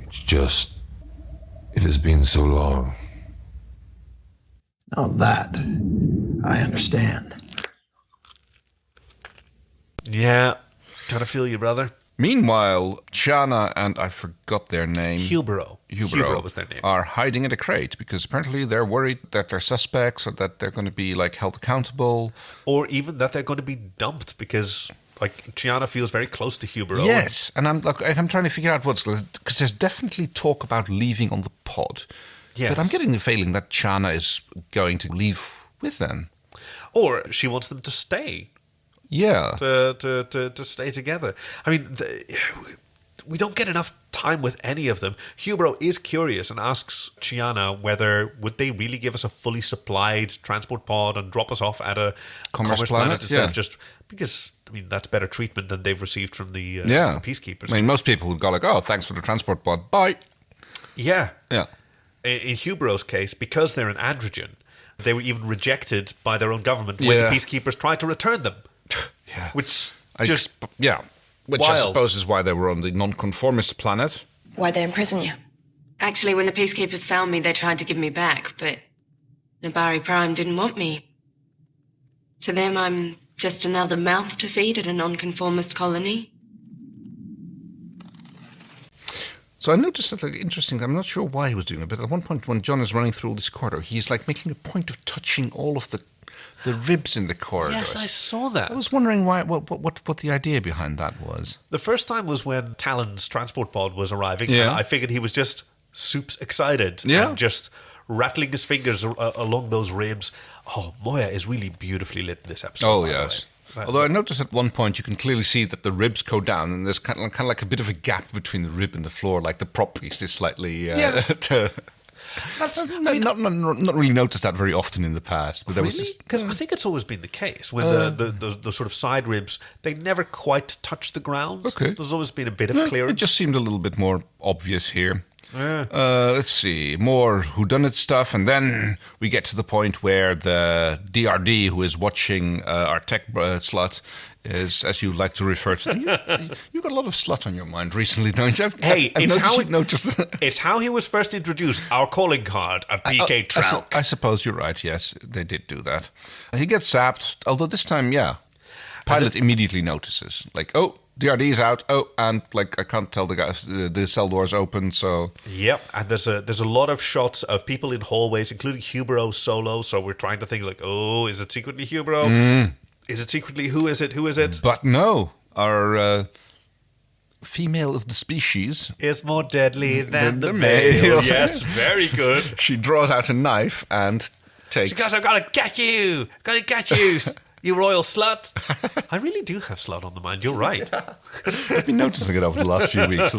It's just... It has been so long. Now that, I understand. Yeah, kind of feel you, brother. Meanwhile, Chiana and I forgot their name. Hubero was their name. Are hiding in a crate because apparently they're worried that they're suspects or that they're going to be held accountable, or even that they're going to be dumped because Chiana feels very close to Hubero. Yes, and I'm trying to figure out what's because there's definitely talk about leaving on the pod. Yes. But I'm getting the feeling that Chiana is going to leave with them, or she wants them to stay. Yeah, to stay together. I mean, we don't get enough time with any of them. Hubero is curious and asks Chiana whether would they really give us a fully supplied transport pod and drop us off at a commerce planet instead of just because that's better treatment than they've received from the peacekeepers. I mean, most people would go oh, thanks for the transport pod, bye. Yeah. Yeah. In Hubero's case, because they're an androgen, they were even rejected by their own government when the peacekeepers tried to return them. Yeah. Which I suppose is why they were on the non-conformist planet. Why'd they imprison you? Actually, when the peacekeepers found me, they tried to give me back, but Nabari Prime didn't want me. To them, I'm just another mouth to feed at a non-conformist colony. So I noticed that, interesting, I'm not sure why he was doing it, but at one point when Jon is running through this corridor, he's making a point of touching all of the ribs in the corridors. Yes, I saw that. I was wondering what the idea behind that was. The first time was when Talyn's transport pod was arriving, and I figured he was just soups excited and just rattling his fingers along those ribs. Oh, Moya is really beautifully lit in this episode. Oh, yes. Although I noticed at one point you can clearly see that the ribs go down and there's kind of like a bit of a gap between the rib and the floor, like the prop piece is slightly... not really noticed that very often in the past. But really? Because I think it's always been the case. When the sort of side ribs, they never quite touch the ground. Okay. There's always been a bit of clearance. It just seemed a little bit more obvious here. Let's see, more whodunit stuff, and then we get to the point where the DRD, who is watching our tech slut, is, as you like to refer to them. You've got a lot of slut on your mind recently, don't you? It's how he was first introduced, our calling card at PK Tralk. I suppose you're right, yes, they did do that. He gets zapped, although this time, Pilot immediately notices, DRD's out. Oh, and I can't tell the cell door's open. So yep, and there's a lot of shots of people in hallways, including Hubero solo. So we're trying to think is it secretly Hubero? Is it secretly who is it? Who is it? But no, our female of the species is more deadly than the male. Yes, very good. She draws out a knife and takes. She goes, "I've got to get you! Got to get you!" You royal slut. I really do have slut on the mind. You're right. I've been noticing it over the last few weeks.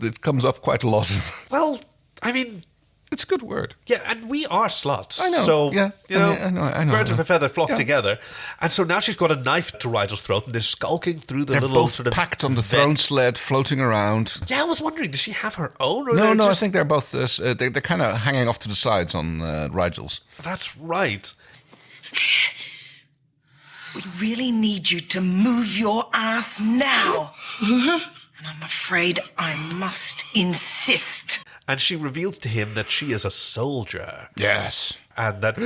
It comes up quite a lot. Well, I mean... It's a good word. Yeah, and we are sluts. I know. So, I know. Birds of a feather flock together. And so now she's got a knife to Rygel's throat and they're skulking through the little both sort of... packed on the throne sled, floating around. Yeah, I was wondering, does she have her own? Or No, I think they're both... they're kind of hanging off to the sides on Rygel's. That's right. We really need you to move your ass now. And I'm afraid I must insist. And she reveals to him that she is a soldier. Yes. And that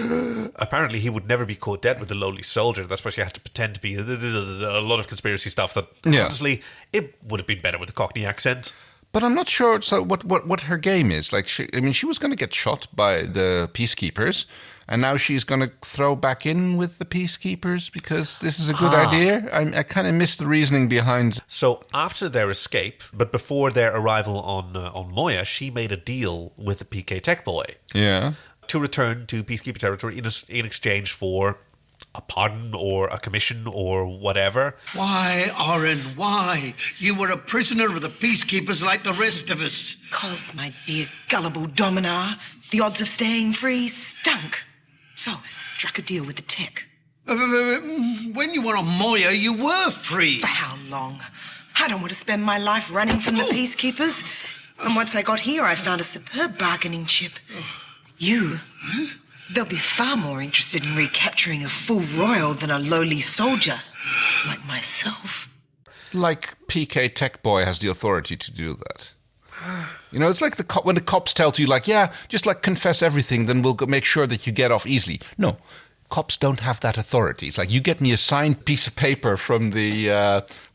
apparently he would never be caught dead with a lowly soldier. That's why she had to pretend to be a lot of conspiracy stuff that, honestly, it would have been better with a Cockney accent. But I'm not sure what her game is. She was going to get shot by the peacekeepers, And now she's going to throw back in with the peacekeepers because this is a good idea. I kind of missed the reasoning behind. So after their escape, but before their arrival on Moya, she made a deal with the PK Tech Boy. Yeah. To return to peacekeeper territory in exchange for a pardon or a commission or whatever. Why, Aeryn, why? You were a prisoner of the peacekeepers like the rest of us. 'Cause, my dear gullible Dominar, the odds of staying free stunk. So I struck a deal with the tech. When you were on Moya, you were free. For how long? I don't want to spend my life running from the peacekeepers. And once I got here, I found a superb bargaining chip. You. They'll be far more interested in recapturing a full royal than a lowly soldier, like myself. Like PK Tech Boy has the authority to do that. You know, it's like when the cops tell you, like, yeah, just like confess everything, then we'll make sure that you get off easily. No, cops don't have that authority. It's like, you get me a signed piece of paper from the,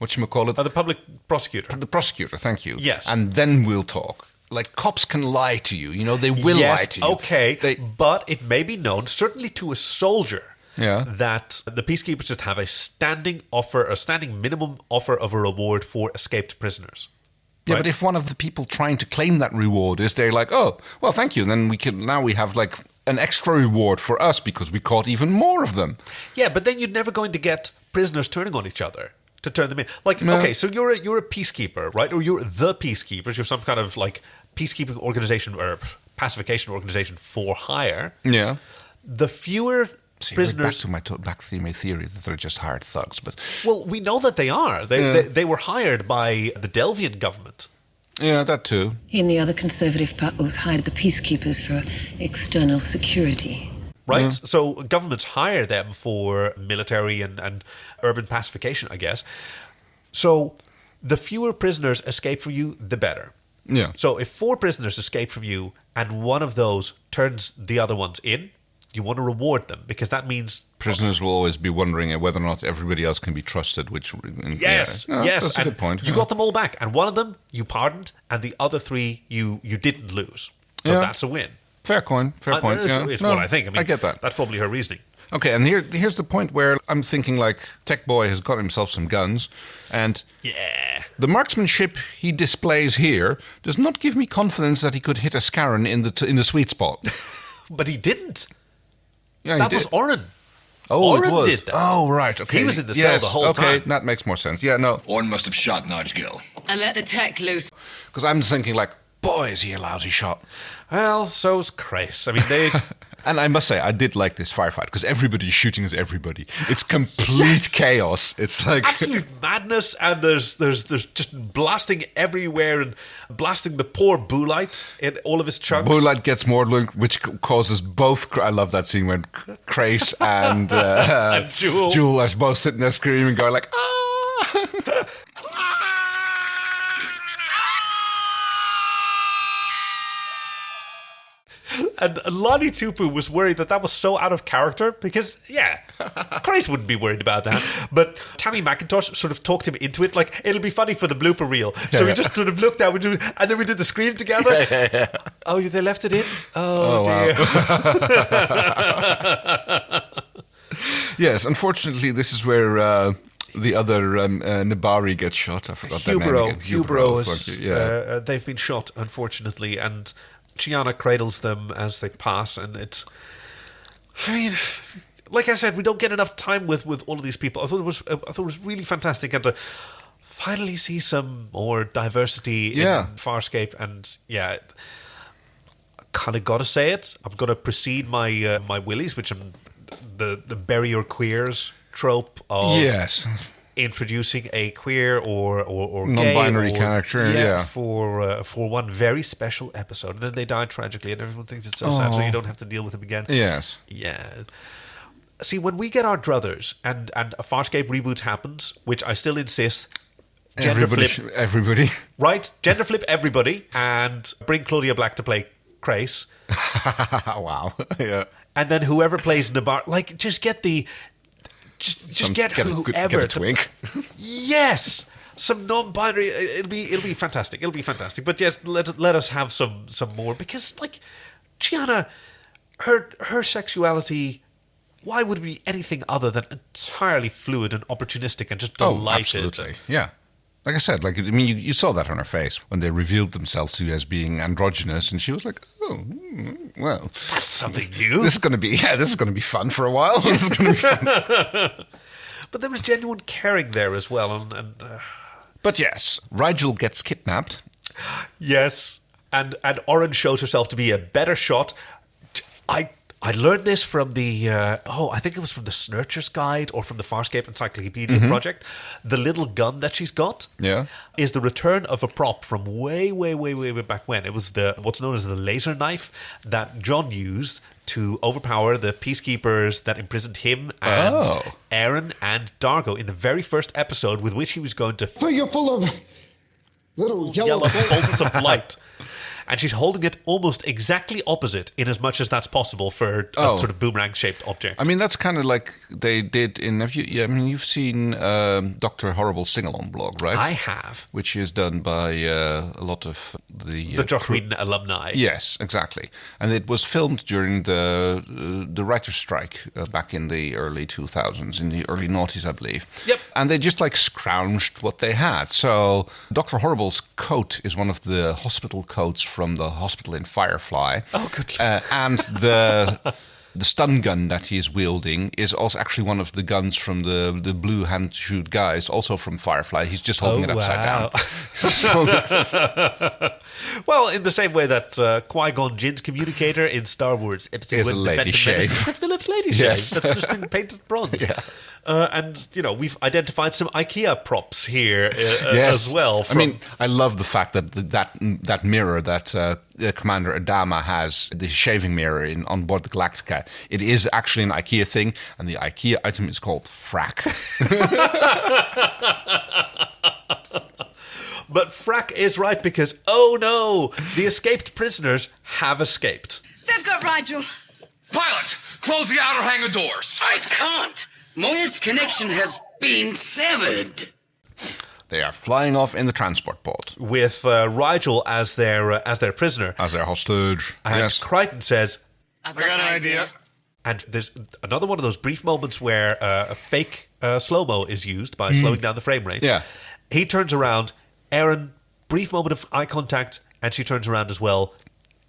whatchamacallit? The public prosecutor. The prosecutor, thank you. Yes. And then we'll talk. Like, cops can lie to you. You know, they will lie to you. Okay, but it may be known, certainly to a soldier, Yeah. that the peacekeepers should have a standing minimum offer of a reward for escaped prisoners. Yeah, Right? but if one of the people trying to claim that reward is, they're like, oh, well, thank you. Then we have like an extra reward for us because we caught even more of them. Yeah, but then you're never going to get prisoners turning on each other to turn them in. Like, No. okay, so you're a peacekeeper, right? Or you're the peacekeepers. You're some kind of like peacekeeping organization or pacification organization for hire. Yeah. The fewer prisoners. Back to my theory that they're just hired thugs, but Well, we know that they are. They were hired by the Delvian government. yeah, that too. He and the other conservative Paus hired the peacekeepers for external security. Right? So governments hire them for military and urban pacification, I guess. So the fewer prisoners escape from you, the better. Yeah. So if 4 prisoners escape from you and one of those turns the other ones in, you want to reward them because that means Prisoners will always be wondering whether or not everybody else can be trusted, which... yes, yeah. No, yes. That's a and good point. You got them all back. And one of them you pardoned and the other 3 you didn't lose. So Yeah. that's a win. Fair point. It's what I think. I mean, I get that. That's probably her reasoning. Okay, and here's the point where I'm thinking, like, Tech Boy has got himself some guns, and Yeah. the marksmanship he displays here does not give me confidence that he could hit a Scarron in the sweet spot. But he didn't. Yeah, That he was did. Aeryn. Oh, Aeryn it was. did that. Oh, right. Okay. He was in the cell the whole time. Okay, that makes more sense. Yeah, no. Orn must have shot Rygel. And let the tech loose. Because I'm thinking, like, boy, is he a lousy shot. Well, so's Crais. I mean, they... And I must say, I did like this firefight because everybody's shooting at everybody. It's complete chaos. It's like absolute madness, and there's just blasting everywhere and blasting the poor Boolite in all of his chunks. Boolite gets more, which causes both. I love that scene when Crais and Jewel are both sitting there screaming, going like, ah. And Lonnie Tupu was worried that was so out of character because, yeah, Crais wouldn't be worried about that. But Tammy McIntosh sort of talked him into it, like, it'll be funny for the blooper reel. So we just sort of looked out, and then we did the scream together. Yeah. Oh, they left it in? Oh dear. Wow. Yes, unfortunately, this is where... the other Nabari gets shot. I forgot that name again. Hubro is, they've been shot, unfortunately, and Chiana cradles them as they pass, and it's... I mean, like I said, we don't get enough time with all of these people. I thought it was really fantastic, and to finally see some more diversity in Farscape, and yeah, I kind of got to say it. I'm going to precede my my willies, which I'm the bury your queers trope of introducing a queer or non-binary gay character, for one very special episode, and then they die tragically, and everyone thinks it's so sad, so you don't have to deal with them again. Yes, yeah. See, when we get our druthers and a Farscape reboot happens, which I still insist, everybody, right? Gender flip everybody, and bring Claudia Black to play Crais. Wow, yeah. And then whoever plays Nabar, like, just get the... Just get whoever. Get a twink. Yes! Some non-binary... It'll be fantastic. It'll be fantastic. But yes, let us have some more. Because, like, Gianna... her sexuality, why would it be anything other than entirely fluid and opportunistic and just delighted? Oh, absolutely. Yeah. Like I said, you saw that on her face when they revealed themselves to you as being androgynous, and she was like, "Oh, well, that's something new. This is going to be fun for a while. This is going to be fun." But there was genuine caring there as well, But yes, Rygel gets kidnapped. Yes, and Aeryn shows herself to be a better shot. I learned this from the, I think it was from the Snurcher's Guide or from the Farscape Encyclopedia Project. The little gun that she's got is the return of a prop from way, way, way, way, way back when. It was what's known as the laser knife that Jon used to overpower the peacekeepers that imprisoned him and Aeryn and Dargo in the very first episode, with which he was going to... So you're full of little yellow bolts of light. And she's holding it almost exactly opposite, in as much as that's possible for a sort of boomerang-shaped object. I mean, that's kind of like they did in... you've seen Dr. Horrible's sing-along blog, right? I have. Which is done by a lot of the Joss Whedon alumni. Yes, exactly. And it was filmed during the writer's strike back in the early 2000s, in the early noughties, I believe. Yep. And they just scrounged what they had. So Dr. Horrible's coat is one of the hospital coats from the hospital in Firefly. Oh, good. And the stun gun that he's wielding is also actually one of the guns from the blue hand-shoot guys, also from Firefly. He's just holding it upside down. Well, in the same way that Qui-Gon Jinn's communicator in Star Wars Episode 1 is a lady shave. It's a Phillips lady Yes. shave that's just been painted bronze. Yeah. And, we've identified some IKEA props here as well. I mean, I love the fact that mirror that Commander Adama has, the shaving mirror on board the Galactica, it is actually an IKEA thing, and the IKEA item is called frack. But frack is right because, oh no, the escaped prisoners have escaped. They've got Rygel. Pilot, close the outer hangar doors. I can't. Moya's connection has been severed. They are flying off in the transport pod with Rygel as their prisoner, as their hostage. And yes. Crichton says, "I've got an idea." And there's another one of those brief moments where a fake slow-mo is used by slowing down the frame rate. Yeah. He turns around. Aeryn, brief moment of eye contact, and she turns around as well.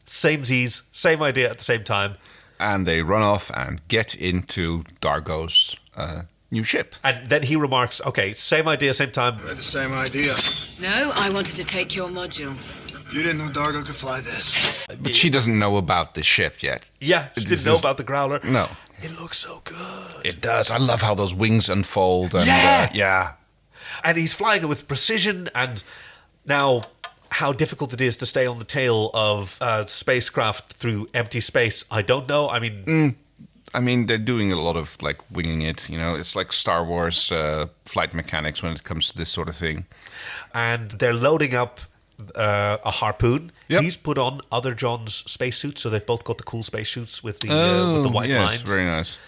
Same Z's, same idea at the same time. And they run off and get into Dargo's new ship. And then he remarks, okay, same idea, same time. We had the same idea. No, I wanted to take your module. You didn't know Dargo could fly this. But she doesn't know about the ship yet. Yeah, she didn't know about the Growler. No. It looks so good. It does. I love how those wings unfold. And, yeah. And he's flying it with precision, and now how difficult it is to stay on the tail of spacecraft through empty space, I don't know. I mean, they're doing a lot of winging it. It's like Star Wars flight mechanics when it comes to this sort of thing. And they're loading up a harpoon. Yep. He's put on other Jon's spacesuits, so they've both got the cool spacesuits with the white lines. Very nice.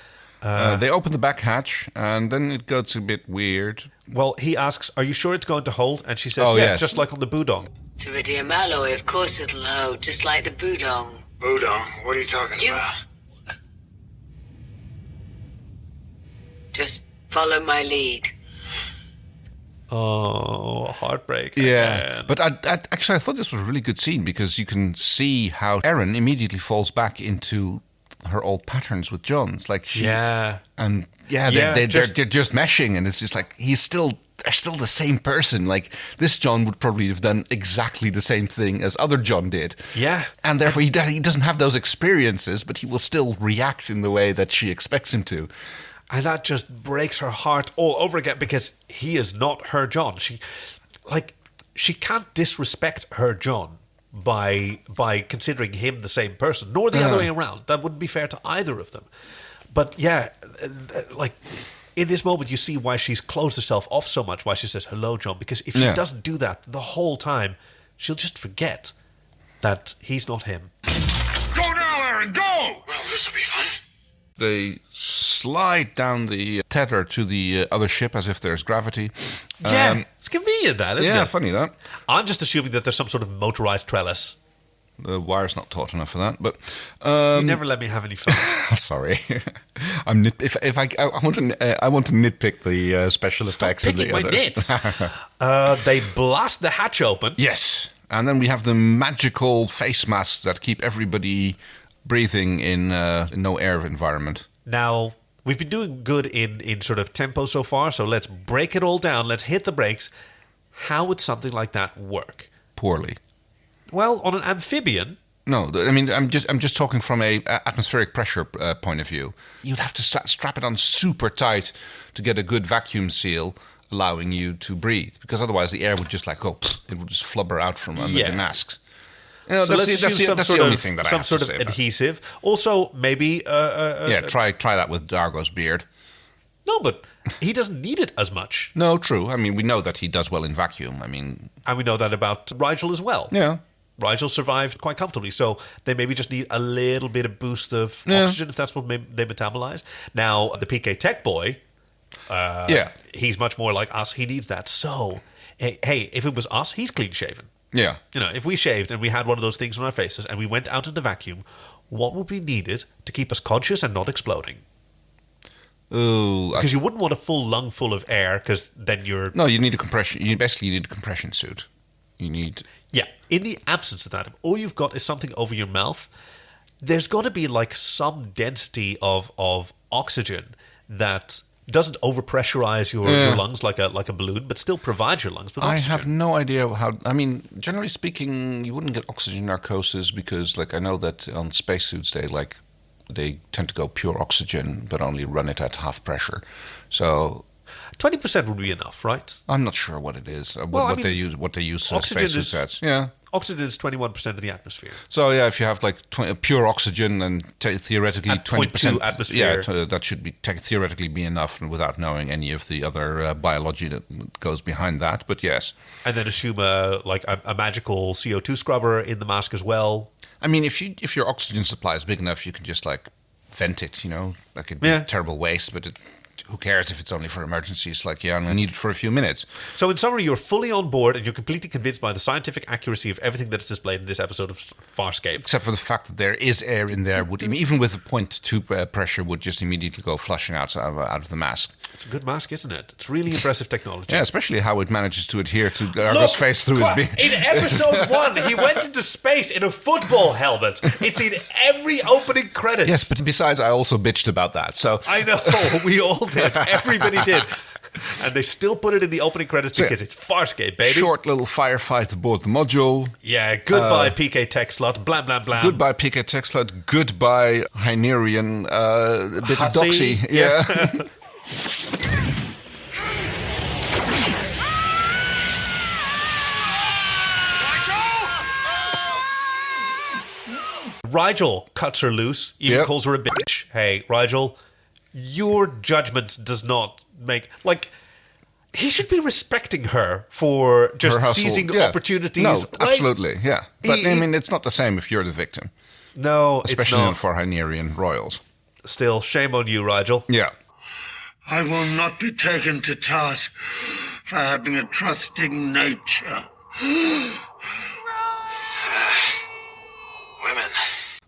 They open the back hatch, and then it gets a bit weird. Well, he asks, "Are you sure it's going to hold?" And she says, yes. Just like on the Budong. To redeem alloy, of course it'll hold, just like the Budong. Budong? What are you talking about? Just follow my lead. Oh, heartbreak. Yeah, but I thought this was a really good scene because you can see how Aeryn immediately falls back into her old patterns with Jon. They're just meshing, and it's just like they're still the same person. This Jon would probably have done exactly the same thing as other Jon did. Yeah, and therefore he doesn't have those experiences, but he will still react in the way that she expects him to. And that just breaks her heart all over again because he is not her Jon. She can't disrespect her Jon by considering him the same person, nor the other way around. That wouldn't be fair to either of them. But yeah, in this moment, you see why she's closed herself off so much, why she says, "Hello, Jon," because if she doesn't do that the whole time, she'll just forget that he's not him. Go now, Aeryn, go! Well, this will be fun. They slide down the tether to the other ship as if there's gravity. Yeah, it's convenient, that, isn't it? Yeah, funny that. I'm just assuming that there's some sort of motorized trellis. The wire's not taut enough for that. But you never let me have any fun. Sorry, I want to nitpick the special effects of the my other. nits. They blast the hatch open. Yes, and then we have the magical face masks that keep everybody breathing in no air environment. Now, we've been doing good in sort of tempo so far, so let's break it all down. Let's hit the brakes. How would something like that work? Poorly. Well, on an amphibian... No, I mean, I'm just talking from a atmospheric pressure point of view. You'd have to strap it on super tight to get a good vacuum seal allowing you to breathe, because otherwise the air would just like go, it would just flubber out from under the masks. You know, so that's the only thing that I have to say. Some sort of adhesive. Also, maybe... try that with Dargo's beard. No, but he doesn't need it as much. No, true. I mean, we know that he does well in vacuum. And we know that about Rygel as well. Yeah. Rygel survived quite comfortably, so they maybe just need a little bit of boost of oxygen if that's what they metabolize. Now, the PK Tech boy, he's much more like us. He needs that. So, hey, if it was us, he's clean shaven. Yeah. You know, if we shaved and we had one of those things on our faces and we went out into the vacuum, what would be needed to keep us conscious and not exploding? Ooh, because you wouldn't want a full lung full of air, because then you're... No, you need a compression. You basically need a compression suit. You need... Yeah, in the absence of that, if all you've got is something over your mouth, there's got to be like some density of oxygen that doesn't overpressurize your lungs like a balloon, but still provides your lungs with oxygen. I have no idea how... I mean, generally speaking, you wouldn't get oxygen narcosis because, like, I know that on spacesuits they tend to go pure oxygen, but only run it at half pressure. So 20% would be enough, right? I'm not sure what it is. What they use spacesuits as. Yeah. Oxygen is 21% of the atmosphere. So yeah, if you have like pure oxygen and theoretically at 20% atmosphere, that should be theoretically be enough, without knowing any of the other biology that goes behind that. But yes, and then assume a magical CO2 scrubber in the mask as well. I mean, if your oxygen supply is big enough, you can just like vent it. You know, like it'd be a terrible waste, but who cares if it's only for emergencies? Like, I only need it for a few minutes. So in summary, you're fully on board and you're completely convinced by the scientific accuracy of everything that's displayed in this episode of Farscape. Except for the fact that there is air in there, even with a 0.2 pressure, would just immediately go flushing out of the mask. It's a good mask, isn't it? It's really impressive technology. Yeah, especially how it manages to adhere to Argo's face through his beard. In episode 1, he went into space in a football helmet. It's in every opening credits. Yes, but besides, I also bitched about that. So I know, we all did. Everybody did. And they still put it in the opening credits because it's Farscape, baby. Short little firefight aboard the module. Yeah, goodbye PK Tech slot, blah, blah, blah. Goodbye PK Tech slot, goodbye Hynerian bit of doxy. Yeah. Rygel cuts her loose, even calls her a bitch. Hey, Rygel, your judgment does not make... Like, he should be respecting her for just seizing opportunities. No, right? Absolutely, yeah. But, I mean, it's not the same if you're the victim. No, especially it's not. For Hynerian royals. Still, shame on you, Rygel. Yeah. I will not be taken to task for having a trusting nature. Women.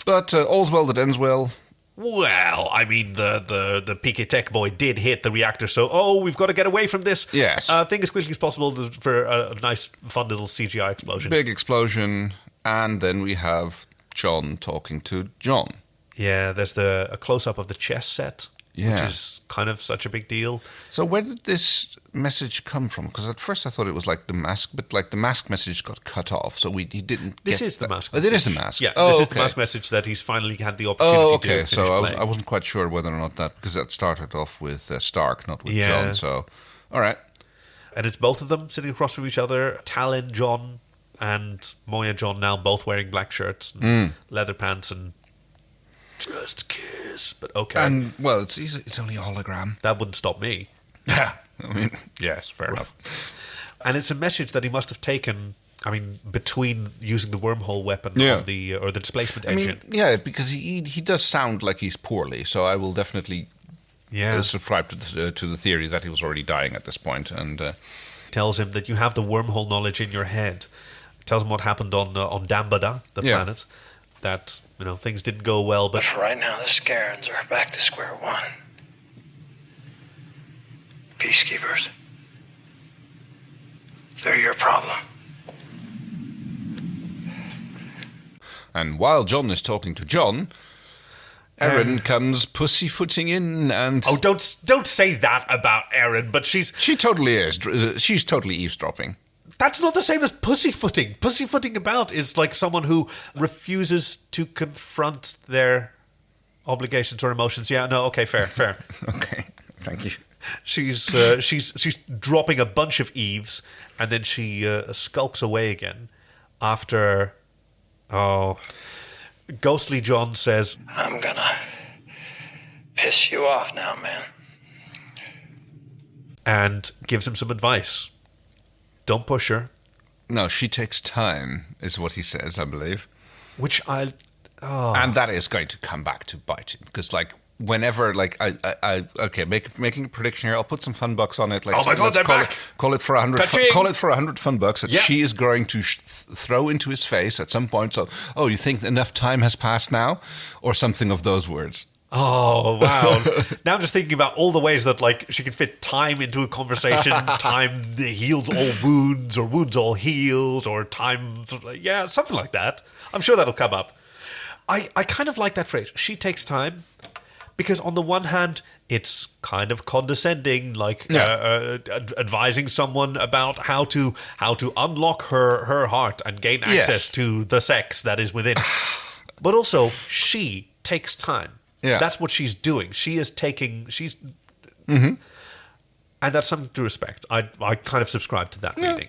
But all's well that ends well. Well, I mean, the PK Tech boy did hit the reactor, so, we've got to get away from this. Yes. Think as quickly as possible for a nice, fun little CGI explosion. Big explosion, and then we have Jon talking to Jon. Yeah, there's a close-up of the chess set. Which is kind of such a big deal. So where did this message come from? Because at first I thought it was like the mask, but like the mask message got cut off, so he didn't. This is the mask. Oh, it is the mask. Yeah, this is the mask message that he's finally had the opportunity to finish so playing. I wasn't quite sure whether or not because that started off with Stark, not with Jon. So, all right. And it's both of them sitting across from each other. Talyn, Jon, and Moya, Jon now both wearing black shirts, and leather pants, and just kiss. But okay. And well, it's only a hologram. That wouldn't stop me. Yeah, I mean, yes, fair enough. And it's a message that he must have taken. I mean, between using the wormhole weapon on the displacement engine. Yeah, because he does sound like he's poorly. So I will definitely subscribe to the theory that he was already dying at this point. And tells him that you have the wormhole knowledge in your head. tells him what happened on Dambada, the planet, that things didn't go well. But for right now, the Scarens are back to square one. Peacekeepers. They're your problem. And while Jon is talking to Jon, Aeryn comes pussyfooting in and... Oh, don't say that about Aeryn, but she totally is. She's totally eavesdropping. That's not the same as pussyfooting. Pussyfooting about is like someone who refuses to confront their obligations or emotions. Yeah, no, okay, fair. Okay, thank you. She's dropping a bunch of eaves, and then she skulks away again after... Ghostly Jon says, I'm gonna piss you off now, man. And gives him some advice. Don't push her. No, she takes time, is what he says, I believe. Which I... And that is going to come back to bite him. Because, whenever, making a prediction here, I'll put some fun bucks on it. Oh my God, they're back! Call it for 100. Call it for 100 fun bucks that she is going to throw into his face at some point. So, you think enough time has passed now, or something of those words? Oh wow! Now I'm just thinking about all the ways that she can fit time into a conversation. Time heals all wounds, or wounds all heals, or time, something like that. I'm sure that'll come up. I kind of like that phrase. She takes time. Because on the one hand, it's kind of condescending, advising someone about how to unlock her heart and gain access to the sex that is within. But also, she takes time. Yeah. That's what she's doing. And that's something to respect. I kind of subscribe to that reading.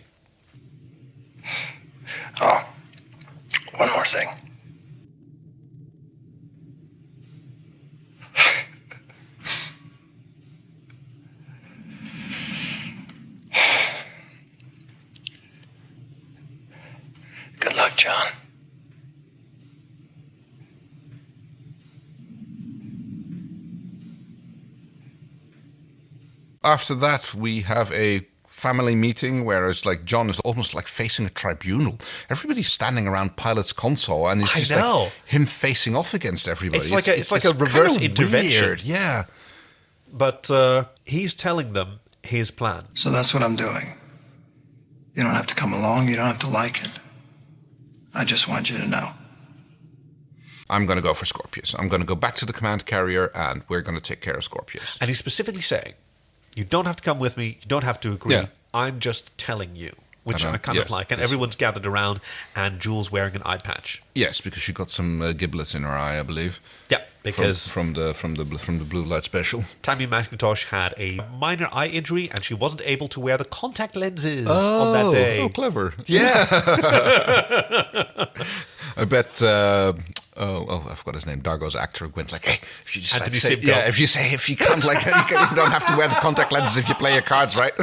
Oh, one more thing. Good luck, Jon. After that, we have a family meeting, whereas Jon is almost facing a tribunal. Everybody's standing around Pilot's console, and it's just him facing off against everybody. It's like a reverse intervention. Weird. Yeah. But he's telling them his plan. So that's what I'm doing. You don't have to come along. You don't have to like it. I just want you to know. I'm going to go for Scorpius. I'm going to go back to the command carrier, and we're going to take care of Scorpius. And he's specifically saying, you don't have to come with me. You don't have to agree. Yeah. I'm just telling you, which I kind of like. And everyone's gathered around, and Jules wearing an eye patch. Yes, because she got some giblets in her eye, I believe. Yeah, because from the blue light special. Tammy McIntosh had a minor eye injury, and she wasn't able to wear the contact lenses on that day. Oh, clever! Yeah, I bet. I forgot his name. Dargo's actor went hey, if you just if you can't you don't have to wear the contact lenses if you play your cards right.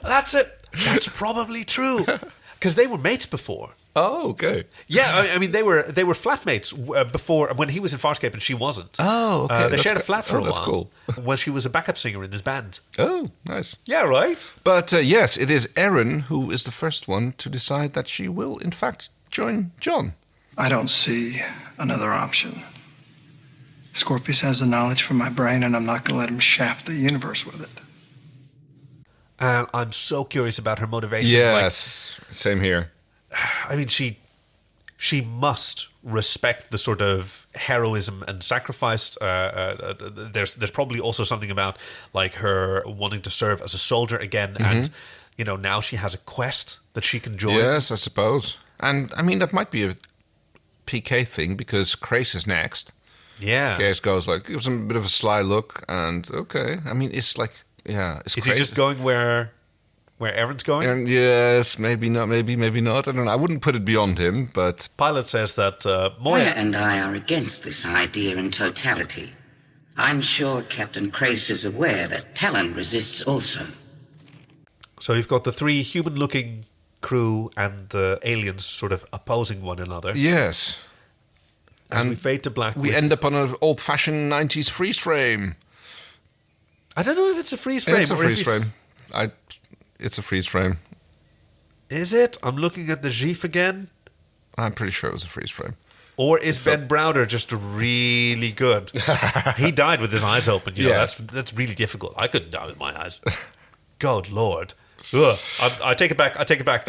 That's it. That's probably true because they were mates before. Oh, okay. Yeah, I mean they were flatmates before when he was in Farscape and she wasn't. Oh, okay. They shared a flat for a while. That's cool. When she was a backup singer in his band. Oh, nice. Yeah, right. But yes, it is Aeryn who is the first one to decide that she will, in fact, join Jon. I don't see another option. Scorpius has the knowledge from my brain, and I'm not going to let him shaft the universe with it. And I'm so curious about her motivation. Yes, same here. I mean, she must respect the sort of heroism and sacrifice. There's probably also something about her wanting to serve as a soldier again, and now she has a quest that she can join. Yes, I suppose. And I mean that might be a PK thing because Crais is next. Yeah, Crais goes gives him a bit of a sly look, and okay. I mean, it's is he just going where Aeryn's going? And yes, maybe not. Maybe not. I don't know. I wouldn't put it beyond him, but Pilot says that Moya and I are against this idea in totality. I'm sure Captain Crais is aware that Talyn resists also. So you've got the three human-looking crew and the aliens sort of opposing one another. Yes. And we fade to black. We end up on an old-fashioned 90s freeze frame. I don't know if it's a freeze frame. It's a freeze frame. It's a freeze frame. Is it? I'm looking at the GIF again. I'm pretty sure it was a freeze frame. Or is Ben Browder just really good? He died with his eyes open. You know, that's really difficult. I couldn't die with my eyes. God Lord. Ugh. I take it back.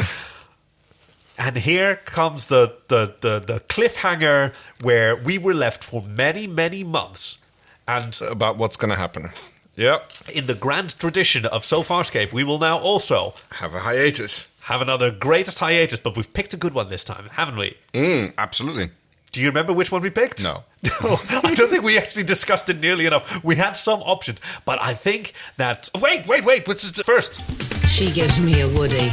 And here comes the cliffhanger where we were left for many, many months. And about what's going to happen. Yep. In the grand tradition of So Farscape, we will now also have a hiatus. Have another greatest hiatus, but we've picked a good one this time, haven't we? Absolutely. Do you remember which one we picked? No. I don't think we actually discussed it nearly enough. We had some options, but I think that... Wait. What's it first? She gives me a Woody.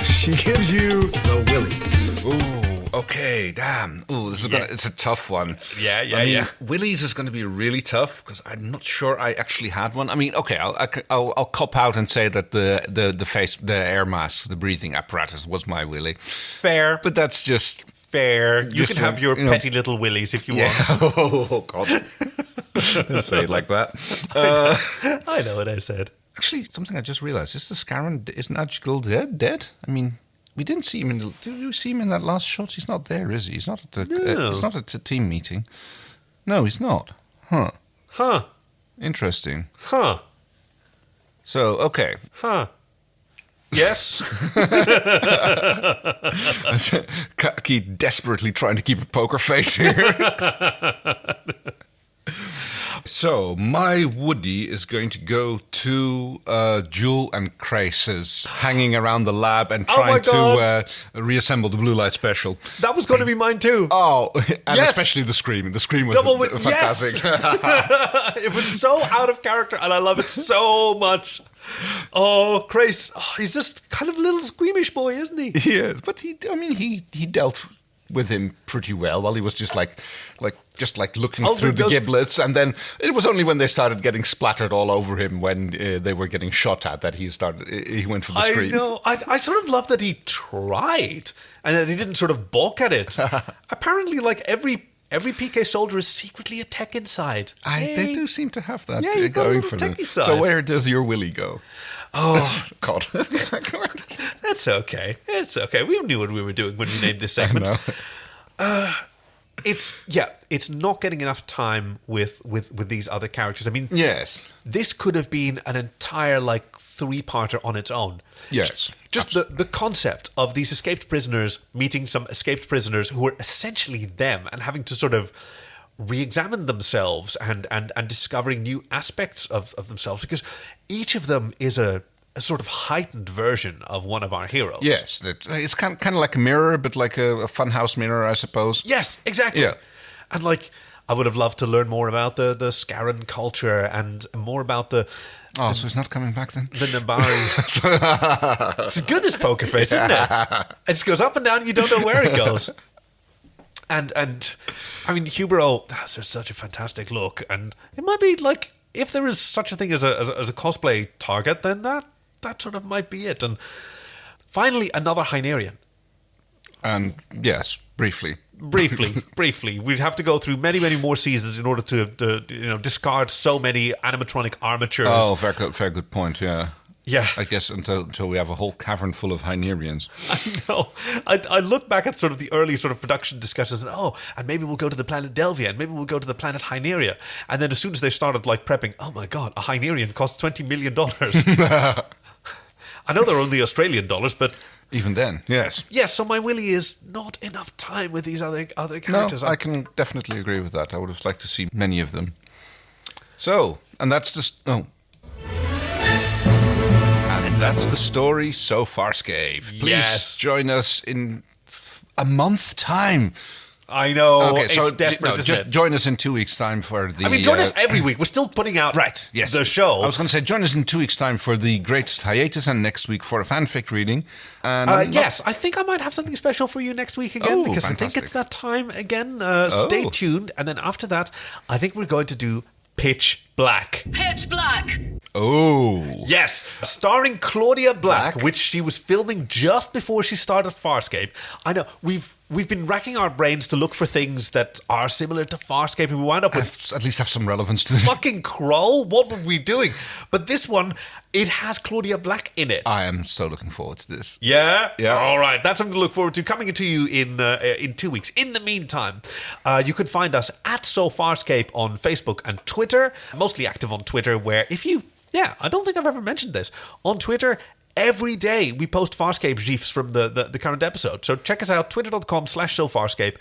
She gives you the willies. Ooh, okay, damn. Ooh, it's a tough one. Yeah. Willies is going to be really tough because I'm not sure I actually had one. I mean, okay, I'll cop out and say that the air mask, the breathing apparatus was my willy. Fair. But that's just... Fair. You can have your petty little willies if you want. Oh, God. Don't say it like that. I know what I said. Actually, something I just realized. Is the Scarron, isn't Adjgul dead? I mean, we didn't see him did you see him in that last shot? He's not there, is he? He's not at the he's not at the team meeting. No, he's not. Huh. Interesting. Huh. So, okay. Huh. Yes. Kaki desperately trying to keep a poker face here. So, my Woody is going to go to Jewel and Crais hanging around the lab and trying to reassemble the Blue Light Special. That was going to be mine too. Oh, and especially the Scream. The Scream was fantastic. Yes. It was so out of character, and I love it so much. Oh, Crais, he's just kind of a little squeamish boy, isn't he? Yeah, but he dealt with him pretty well while he was just like looking through the giblets, and then it was only when they started getting splattered all over him when they were getting shot at that he went for the Scream. I know. I sort of love that he tried and that he didn't sort of balk at it. Apparently, like every PK soldier is secretly a tech inside. They do seem to have that going for them. Side. So where does your willy go? Oh, God. That's okay. It's okay. We knew what we were doing when we named this segment. It's not getting enough time with these other characters. I mean, yes, this could have been an entire three-parter on its own. Yes, just the concept of these escaped prisoners meeting some escaped prisoners who are essentially them and having to sort of re-examine themselves and discovering new aspects of themselves, because each of them is a sort of heightened version of one of our heroes. Yes, it's kind of like a mirror, but like a funhouse mirror, I suppose. Yes, exactly. Yeah. And I would have loved to learn more about the Scarron culture and more about the... Oh, so he's not coming back then? The Nabari. It's good, this poker face, isn't it? It just goes up and down, you don't know where it goes. And I mean, Hubero has such a fantastic look, and it might be if there is such a thing as a cosplay target, then that sort of might be it. And finally, another Hynerian. And yes, briefly, we'd have to go through many, many more seasons in order to discard so many animatronic armatures. Oh, very good point. Yeah. Yeah. I guess until we have a whole cavern full of Hynerians. I know. I look back at sort of the early sort of production discussions and maybe we'll go to the planet Delvia and maybe we'll go to the planet Hyneria. And then as soon as they started prepping, oh my God, a Hynerian costs $20 million. I know they're only Australian dollars, but... Even then, yes. Yes, so my willy is not enough time with these other characters. No, I can definitely agree with that. I would have liked to see many of them. So, and that's just... Oh. And that's the story so Farscape. Please join us in a month's time. I know. Okay, so it's desperate, just join us in 2 weeks' time for the... I mean, join us every week. We're still putting out the show. I was going to say, join us in 2 weeks' time for the greatest hiatus and next week for a fanfic reading. And yes, I think I might have something special for you next week again, because fantastic. I think it's that time again. Stay tuned. And then after that, I think we're going to do Pitch Black. Pitch Black. Oh. Yes, starring Claudia Black, which she was filming just before she started Farscape. I know, we've been racking our brains to look for things that are similar to Farscape, and we wound up with... At least have some relevance to this. Fucking Growl? What were we doing? But this one, it has Claudia Black in it. I am so looking forward to this. Yeah? Yeah. All right, that's something to look forward to. Coming to you in 2 weeks. In the meantime, you can find us at SoFarscape on Facebook and Twitter. Mostly active on Twitter, where if you... Yeah, I don't think I've ever mentioned this. On Twitter, every day we post Farscape GIFs from the current episode. So check us out, twitter.com/SoFarscape.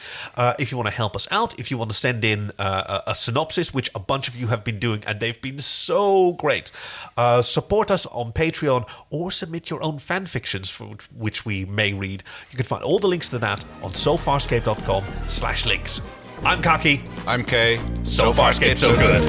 If you want to help us out, if you want to send in a synopsis, which a bunch of you have been doing, and they've been so great. Support us on Patreon or submit your own fan fictions, for which we may read. You can find all the links to that on sofarscape.com/links. I'm Kaki. I'm Kay. So Farscape, so good.